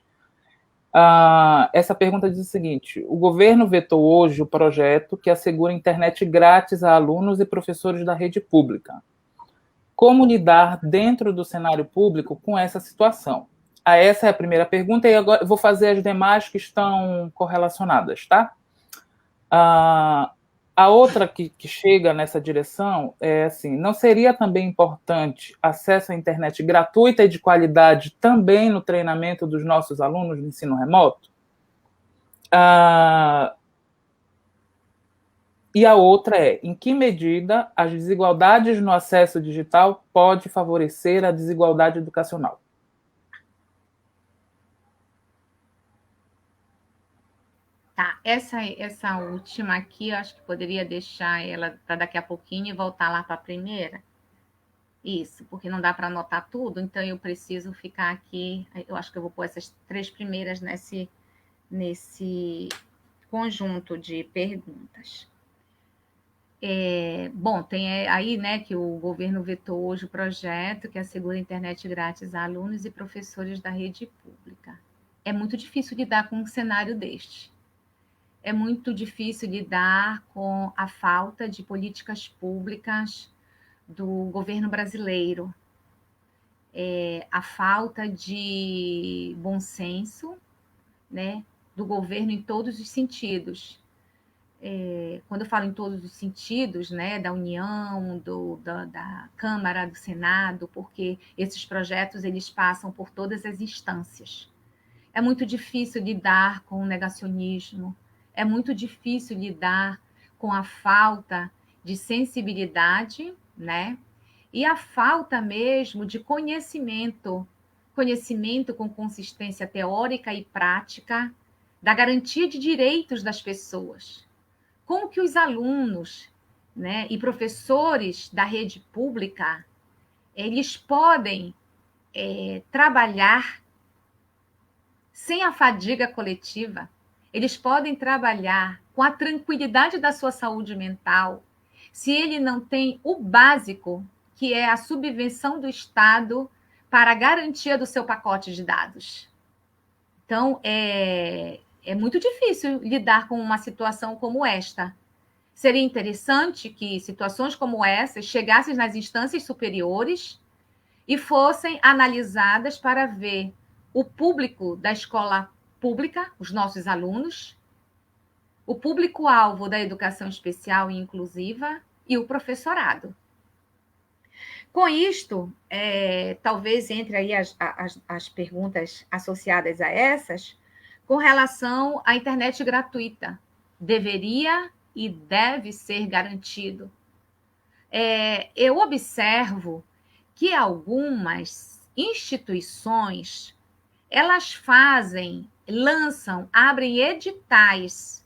Essa pergunta diz o seguinte: o governo vetou hoje o projeto que assegura internet grátis a alunos e professores da rede pública. Como lidar dentro do cenário público com essa situação? Essa é a primeira pergunta, e agora eu vou fazer as demais que estão correlacionadas, tá? A outra que chega nessa direção é assim: não seria também importante acesso à internet gratuita e de qualidade também no treinamento dos nossos alunos no ensino remoto? E a outra é: em que medida as desigualdades no acesso digital pode favorecer a desigualdade educacional? Tá, essa última aqui, eu acho que poderia deixar ela para daqui a pouquinho e voltar lá para a primeira. Isso, porque não dá para anotar tudo, então eu preciso ficar aqui. Eu acho que eu vou pôr essas 3 primeiras nesse conjunto de perguntas. Bom, tem aí, né, que o governo vetou hoje o projeto que assegura internet grátis a alunos e professores da rede pública. É muito difícil lidar com um cenário deste. É muito difícil lidar com a falta de políticas públicas do governo brasileiro, a falta de bom senso, né, do governo em todos os sentidos. Quando eu falo em todos os sentidos, né, da União, da Câmara, do Senado, porque esses projetos eles passam por todas as instâncias. É muito difícil lidar com o negacionismo, é muito difícil lidar com a falta de sensibilidade, né? E a falta mesmo de conhecimento com consistência teórica e prática da garantia de direitos das pessoas. Como que os alunos, né, e professores da rede pública, eles podem trabalhar sem a fadiga coletiva, eles podem trabalhar com a tranquilidade da sua saúde mental, se ele não tem o básico, que é a subvenção do Estado para a garantia do seu pacote de dados. Então, é muito difícil lidar com uma situação como esta. Seria interessante que situações como essas chegassem nas instâncias superiores e fossem analisadas para ver o público da escola pública, os nossos alunos, o público-alvo da educação especial e inclusiva e o professorado. Com isto, talvez entre aí as perguntas associadas a essas, com relação à internet gratuita. Deveria e deve ser garantido. Eu observo que algumas instituições, elas lançam, abrem editais,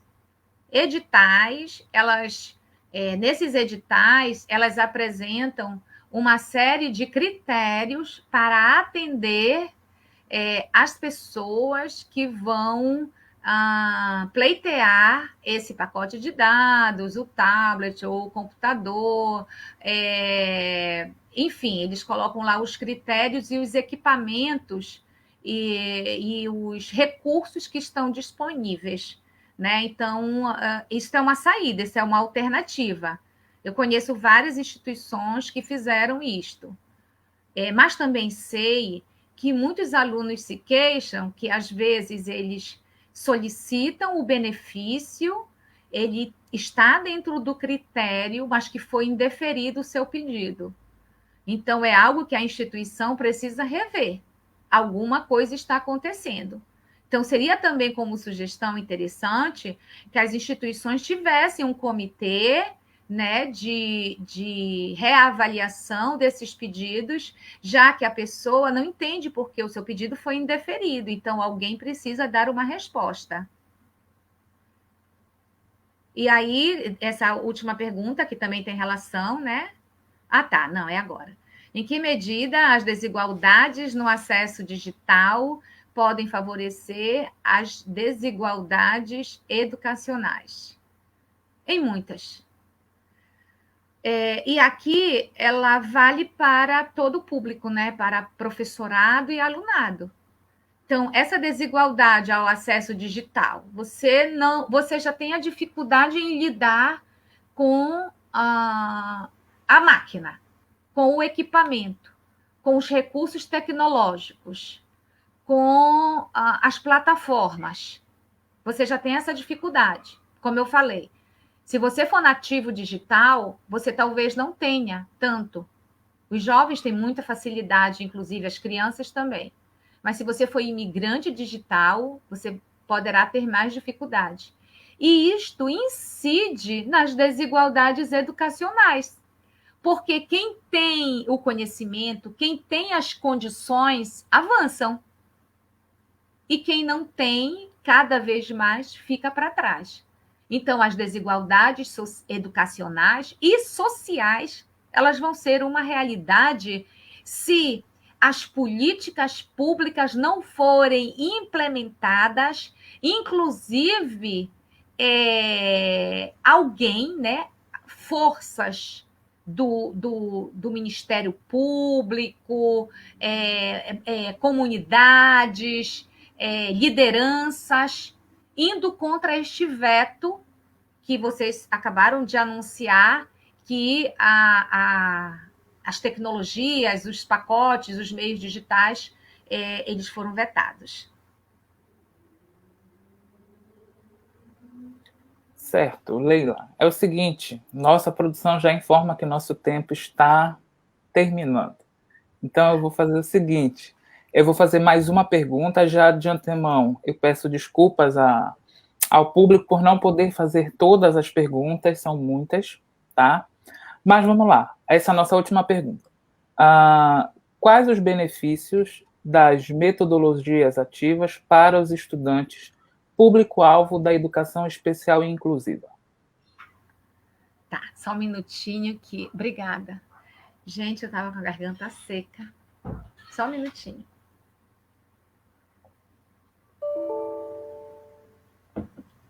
nesses editais, elas apresentam uma série de critérios para atender as pessoas que vão pleitear esse pacote de dados, o tablet ou o computador, enfim, eles colocam lá os critérios e os equipamentos e os recursos que estão disponíveis, né? Então, isso é uma saída, isso é uma alternativa. Eu conheço várias instituições que fizeram isto, mas também sei que muitos alunos se queixam que, às vezes, eles solicitam o benefício, ele está dentro do critério, mas que foi indeferido o seu pedido. Então, é algo que a instituição precisa rever. Alguma coisa está acontecendo. Então, seria também como sugestão interessante que as instituições tivessem um comitê, né, de reavaliação desses pedidos, já que a pessoa não entende por que o seu pedido foi indeferido. Então, alguém precisa dar uma resposta. E aí, essa última pergunta, que também tem relação, né? Tá, não, é agora. Em que medida as desigualdades no acesso digital podem favorecer as desigualdades educacionais? Em muitas. E aqui ela vale para todo o público, né? Para professorado e alunado. Então, essa desigualdade ao acesso digital, você já tem a dificuldade em lidar com a máquina, com o equipamento, com os recursos tecnológicos, com as plataformas. Você já tem essa dificuldade, como eu falei. Se você for nativo digital, você talvez não tenha tanto. Os jovens têm muita facilidade, inclusive as crianças também. Mas se você for imigrante digital, você poderá ter mais dificuldade. E isto incide nas desigualdades educacionais. Porque quem tem o conhecimento, quem tem as condições, avançam. E quem não tem, cada vez mais fica para trás. Então, as desigualdades educacionais e sociais, elas vão ser uma realidade se as políticas públicas não forem implementadas, inclusive alguém, né, forças do Ministério Público, comunidades, lideranças, indo contra este veto que vocês acabaram de anunciar, que as tecnologias, os pacotes, os meios digitais, eles foram vetados. Certo, Leila. É o seguinte, nossa produção já informa que nosso tempo está terminando. Então, eu vou fazer o seguinte, eu vou fazer mais uma pergunta já de antemão. Eu peço desculpas ao público por não poder fazer todas as perguntas, são muitas, tá? Mas vamos lá, essa é a nossa última pergunta. Quais os benefícios das metodologias ativas para os estudantes público-alvo da educação especial e inclusiva? Tá, só um minutinho que... Obrigada. Gente, eu estava com a garganta seca. Só um minutinho.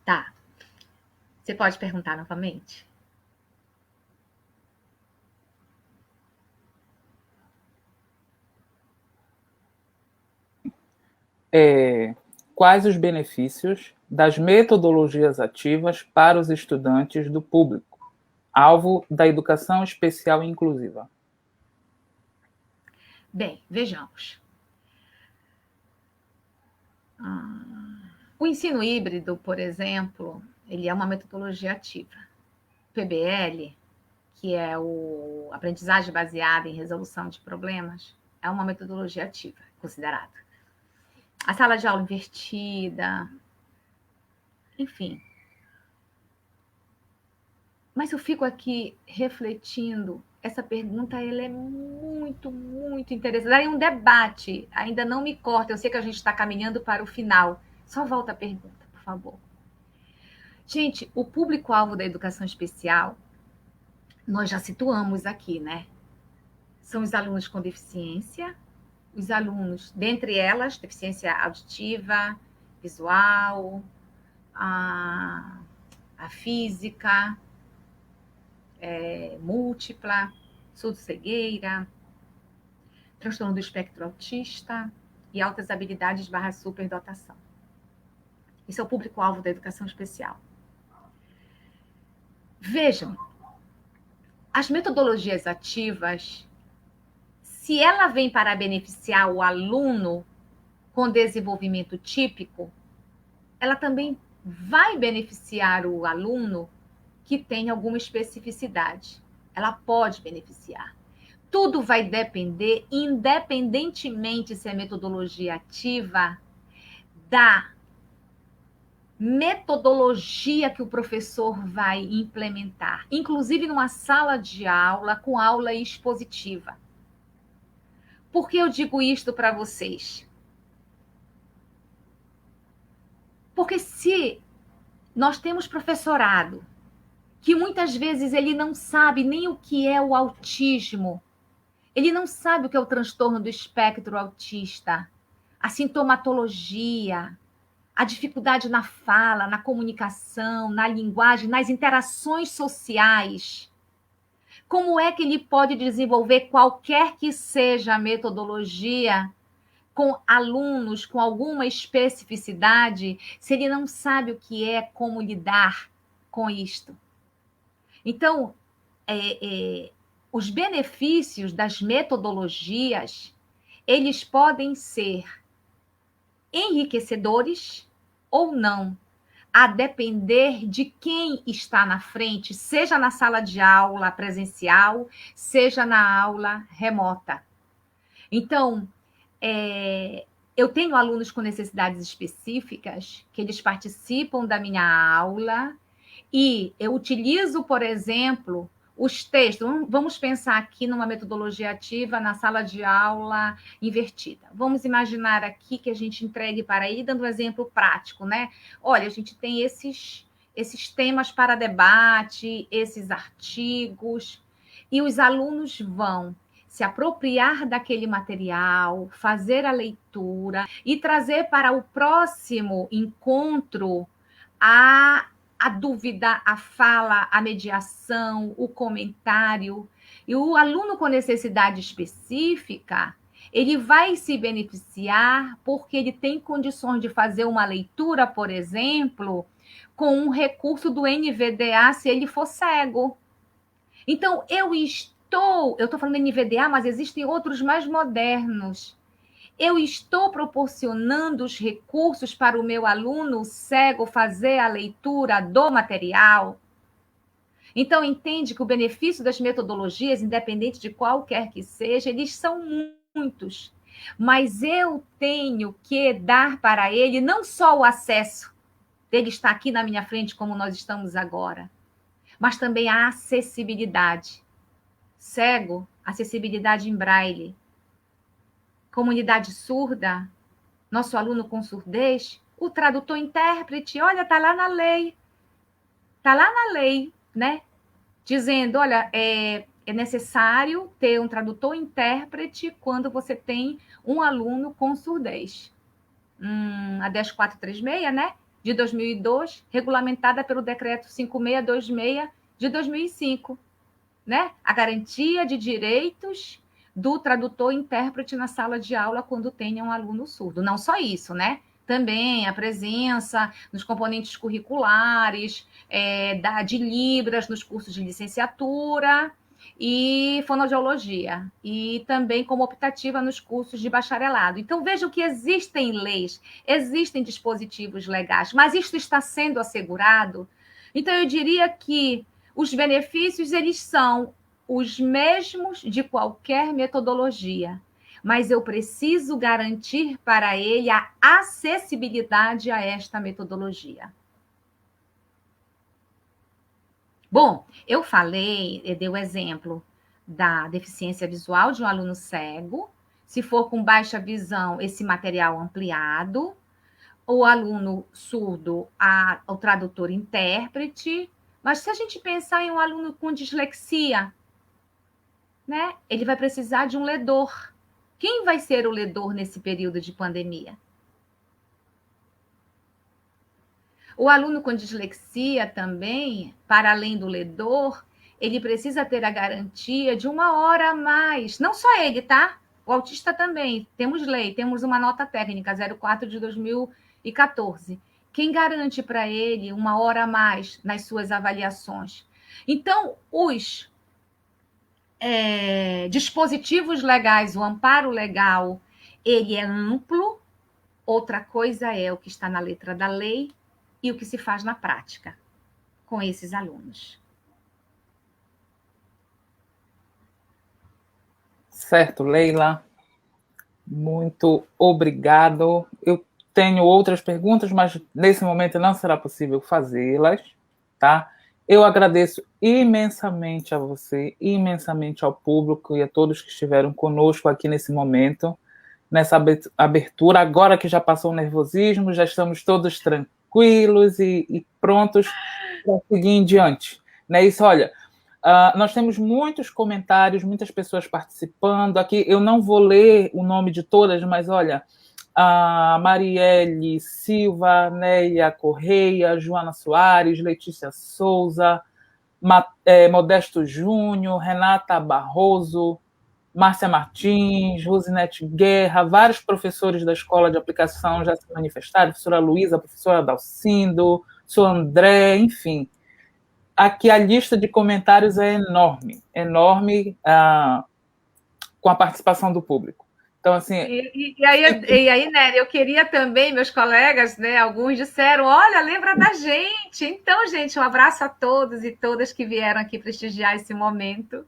Tá. Você pode perguntar novamente? Quais os benefícios das metodologias ativas para os estudantes do público, alvo da educação especial e inclusiva? Bem, vejamos. O ensino híbrido, por exemplo, ele é uma metodologia ativa. O PBL, que é o aprendizagem baseada em resolução de problemas, é uma metodologia ativa, considerada. A sala de aula invertida, enfim. Mas eu fico aqui refletindo, essa pergunta ela é muito, muito interessante. Daí um debate, ainda não me corta, eu sei que a gente está caminhando para o final. Só volta a pergunta, por favor. Gente, o público-alvo da educação especial, nós já situamos aqui, né? São os alunos com deficiência, os alunos, dentre elas, deficiência auditiva, visual, a física, múltipla, surdo-cegueira, transtorno do espectro autista e altas habilidades / superdotação. Esse é o público-alvo da educação especial. Vejam, as metodologias ativas, se ela vem para beneficiar o aluno com desenvolvimento típico, ela também vai beneficiar o aluno que tem alguma especificidade. Ela pode beneficiar. Tudo vai depender, independentemente se é metodologia ativa, da metodologia que o professor vai implementar, inclusive numa sala de aula com aula expositiva. Por que eu digo isto para vocês? Porque se nós temos professorado que muitas vezes ele não sabe nem o que é o autismo, ele não sabe o que é o transtorno do espectro autista, a sintomatologia, a dificuldade na fala, na comunicação, na linguagem, nas interações sociais. Como é que ele pode desenvolver qualquer que seja a metodologia com alunos com alguma especificidade se ele não sabe o que é, como lidar com isto? Então, os benefícios das metodologias, eles podem ser enriquecedores ou não, a depender de quem está na frente, seja na sala de aula presencial, seja na aula remota. Então, eu tenho alunos com necessidades específicas, que eles participam da minha aula, e eu utilizo, por exemplo, os textos. Vamos pensar aqui numa metodologia ativa na sala de aula invertida. Vamos imaginar aqui que a gente entregue para ele, dando um exemplo prático, né? Olha, a gente tem esses temas para debate, esses artigos, e os alunos vão se apropriar daquele material, fazer a leitura e trazer para o próximo encontro a dúvida, a fala, a mediação, o comentário. E o aluno com necessidade específica, ele vai se beneficiar porque ele tem condições de fazer uma leitura, por exemplo, com um recurso do NVDA, se ele for cego. Então, eu estou falando NVDA, mas existem outros mais modernos. Eu estou proporcionando os recursos para o meu aluno cego fazer a leitura do material. Então, entende que o benefício das metodologias, independente de qualquer que seja, eles são muitos. Mas eu tenho que dar para ele não só o acesso dele estar aqui na minha frente, como nós estamos agora, mas também a acessibilidade. Cego, acessibilidade em braille. Comunidade surda, nosso aluno com surdez, o tradutor-intérprete, olha, está lá na lei. Está lá na lei, né? Dizendo, olha, é necessário ter um tradutor-intérprete quando você tem um aluno com surdez. A 10436, né? De 2002, regulamentada pelo decreto 5626 de 2005, né? A garantia de direitos do tradutor-intérprete na sala de aula quando tenha um aluno surdo. Não só isso, né? Também a presença nos componentes curriculares, de Libras nos cursos de licenciatura e fonoaudiologia, e também como optativa nos cursos de bacharelado. Então, vejam que existem leis, existem dispositivos legais, mas isto está sendo assegurado. Então, eu diria que os benefícios, eles são os mesmos de qualquer metodologia, mas eu preciso garantir para ele a acessibilidade a esta metodologia. Bom, eu dei o exemplo da deficiência visual de um aluno cego, se for com baixa visão, esse material ampliado, o aluno surdo, o tradutor-intérprete, mas se a gente pensar em um aluno com dislexia, né, ele vai precisar de um ledor. Quem vai ser o ledor nesse período de pandemia? O aluno com dislexia também, para além do ledor, ele precisa ter a garantia de 1 hora a mais. Não só ele, tá? O autista também. Temos lei, temos uma nota técnica 04 de 2014. Quem garante para ele 1 hora a mais nas suas avaliações? Então, os dispositivos legais, o amparo legal, ele é amplo. Outra coisa é o que está na letra da lei e o que se faz na prática com esses alunos. Certo, Leila. Muito obrigado. Eu tenho outras perguntas, mas nesse momento não será possível fazê-las, tá? Eu agradeço imensamente a você, imensamente ao público e a todos que estiveram conosco aqui nesse momento, nessa abertura. Agora que já passou o nervosismo, já estamos todos tranquilos e prontos para seguir em diante. Não é isso? Olha, nós temos muitos comentários, muitas pessoas participando. Aqui eu não vou ler o nome de todas, mas olha, a Marielle Silva, Néia Correia, Joana Soares, Letícia Souza, Modesto Júnior, Renata Barroso, Márcia Martins, Rosinete Guerra, vários professores da Escola de Aplicação já se manifestaram, a professora Luísa, a professora Dalcindo, o professor André, enfim. Aqui a lista de comentários é enorme, enorme, com a participação do público. Então, assim... E aí, Nery, eu queria também, meus colegas, né, alguns disseram, olha, lembra da gente. Então, gente, um abraço a todos e todas que vieram aqui prestigiar esse momento.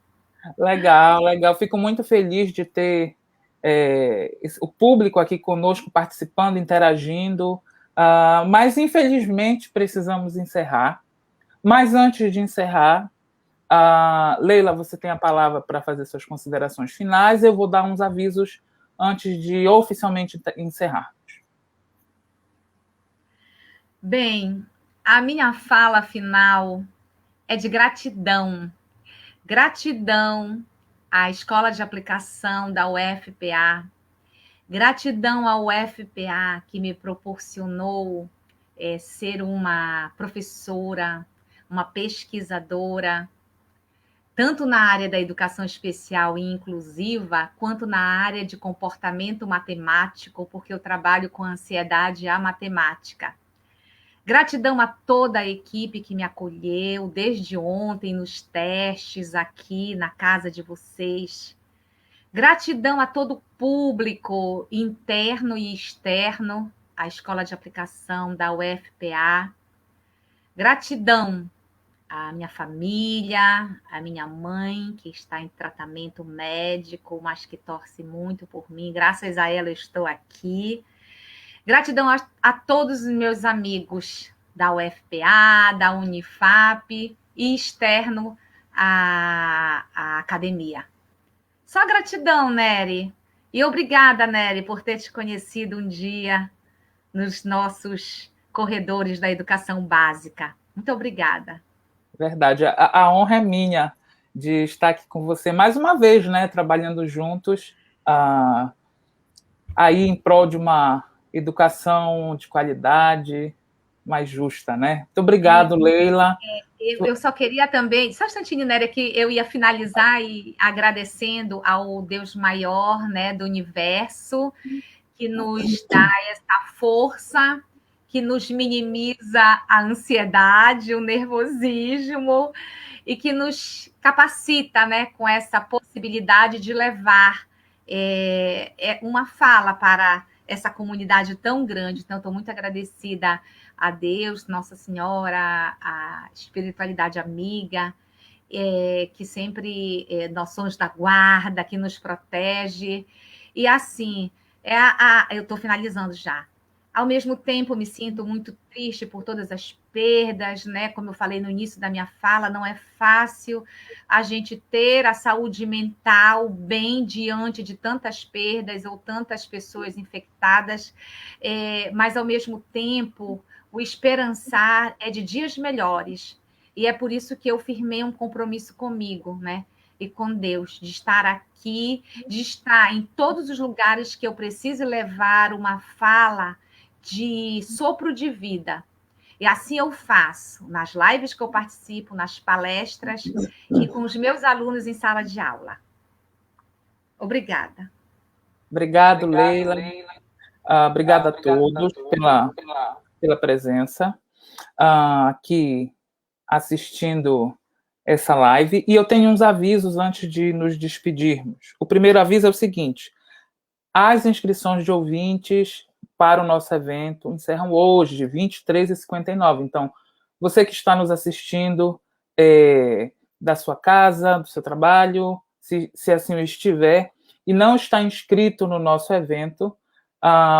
Legal, legal. Fico muito feliz de ter o público aqui conosco, participando, interagindo, mas, infelizmente, precisamos encerrar. Mas, antes de encerrar, Leila, você tem a palavra para fazer suas considerações finais. Eu vou dar uns avisos antes de oficialmente encerrar. Bem, a minha fala final é de gratidão. Gratidão à Escola de Aplicação da UFPA. Gratidão ao UFPA que me proporcionou ser uma professora, uma pesquisadora, tanto na área da educação especial e inclusiva, quanto na área de comportamento matemático, porque eu trabalho com ansiedade e a matemática. Gratidão a toda a equipe que me acolheu desde ontem nos testes aqui na casa de vocês. Gratidão a todo o público interno e externo, à Escola de Aplicação da UFPA. Gratidão à minha família, à minha mãe, que está em tratamento médico, mas que torce muito por mim. Graças a ela eu estou aqui. Gratidão a todos os meus amigos da UFPA, da Unifap e externo à academia. Só gratidão, Nery. E obrigada, Nery, por ter te conhecido um dia nos nossos corredores da educação básica. Muito obrigada. Verdade. A honra é minha de estar aqui com você mais uma vez, né, trabalhando juntos, aí em prol de uma educação de qualidade mais justa, né? Muito obrigado, Leila. Eu só queria também, só um instantinho, Nery, que eu ia finalizar e agradecendo ao Deus maior, né, do universo, que nos dá essa força, que nos minimiza a ansiedade, o nervosismo, e que nos capacita, né, com essa possibilidade de levar uma fala para essa comunidade tão grande. Então, estou muito agradecida a Deus, Nossa Senhora, a espiritualidade amiga, que sempre nós somos da guarda, que nos protege. E assim, eu estou finalizando já. Ao mesmo tempo, me sinto muito triste por todas as perdas, né? Como eu falei no início da minha fala, não é fácil a gente ter a saúde mental bem diante de tantas perdas ou tantas pessoas infectadas, mas, ao mesmo tempo, o esperançar é de dias melhores. E é por isso que eu firmei um compromisso comigo, né? E com Deus, de estar aqui, de estar em todos os lugares que eu preciso levar uma fala de sopro de vida. E assim eu faço, nas lives que eu participo, nas palestras e com os meus alunos em sala de aula. Obrigada. Obrigado, Leila. Obrigada a todos pela presença aqui assistindo essa live. E eu tenho uns avisos antes de nos despedirmos. O primeiro aviso é o seguinte: as inscrições de ouvintes para o nosso evento encerram hoje, de 23h59. Então, você que está nos assistindo da sua casa, do seu trabalho, se assim o estiver, e não está inscrito no nosso evento,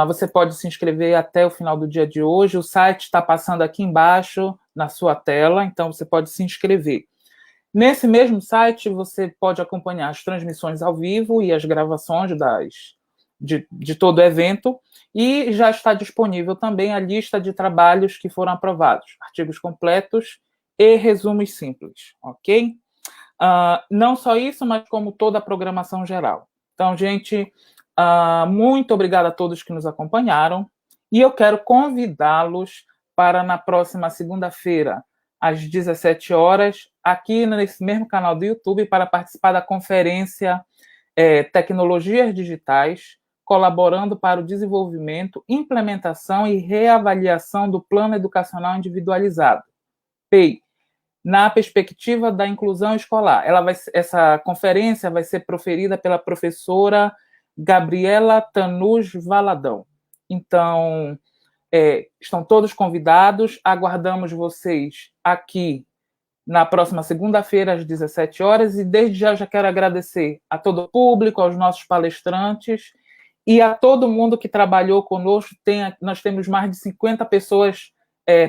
você pode se inscrever até o final do dia de hoje. O site está passando aqui embaixo na sua tela, então você pode se inscrever. Nesse mesmo site, você pode acompanhar as transmissões ao vivo e as gravações de todo o evento, e já está disponível também a lista de trabalhos que foram aprovados, artigos completos e resumos simples, ok? Não só isso, mas como toda a programação geral. Então, gente, muito obrigada a todos que nos acompanharam, e eu quero convidá-los para na próxima segunda-feira, às 17 horas, aqui nesse mesmo canal do YouTube, para participar da conferência tecnologias digitais, colaborando para o desenvolvimento, implementação e reavaliação do Plano Educacional Individualizado, PEI, na perspectiva da inclusão escolar. Essa conferência vai ser proferida pela professora Gabriela Tanuj Valadão. Então, estão todos convidados, aguardamos vocês aqui na próxima segunda-feira, às 17 horas, e desde já quero agradecer a todo o público, aos nossos palestrantes e a todo mundo que trabalhou conosco. Nós temos mais de 50 pessoas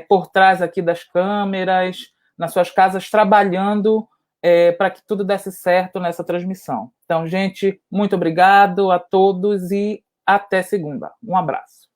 por trás aqui das câmeras, nas suas casas, trabalhando para que tudo desse certo nessa transmissão. Então, gente, muito obrigado a todos e até segunda. Um abraço.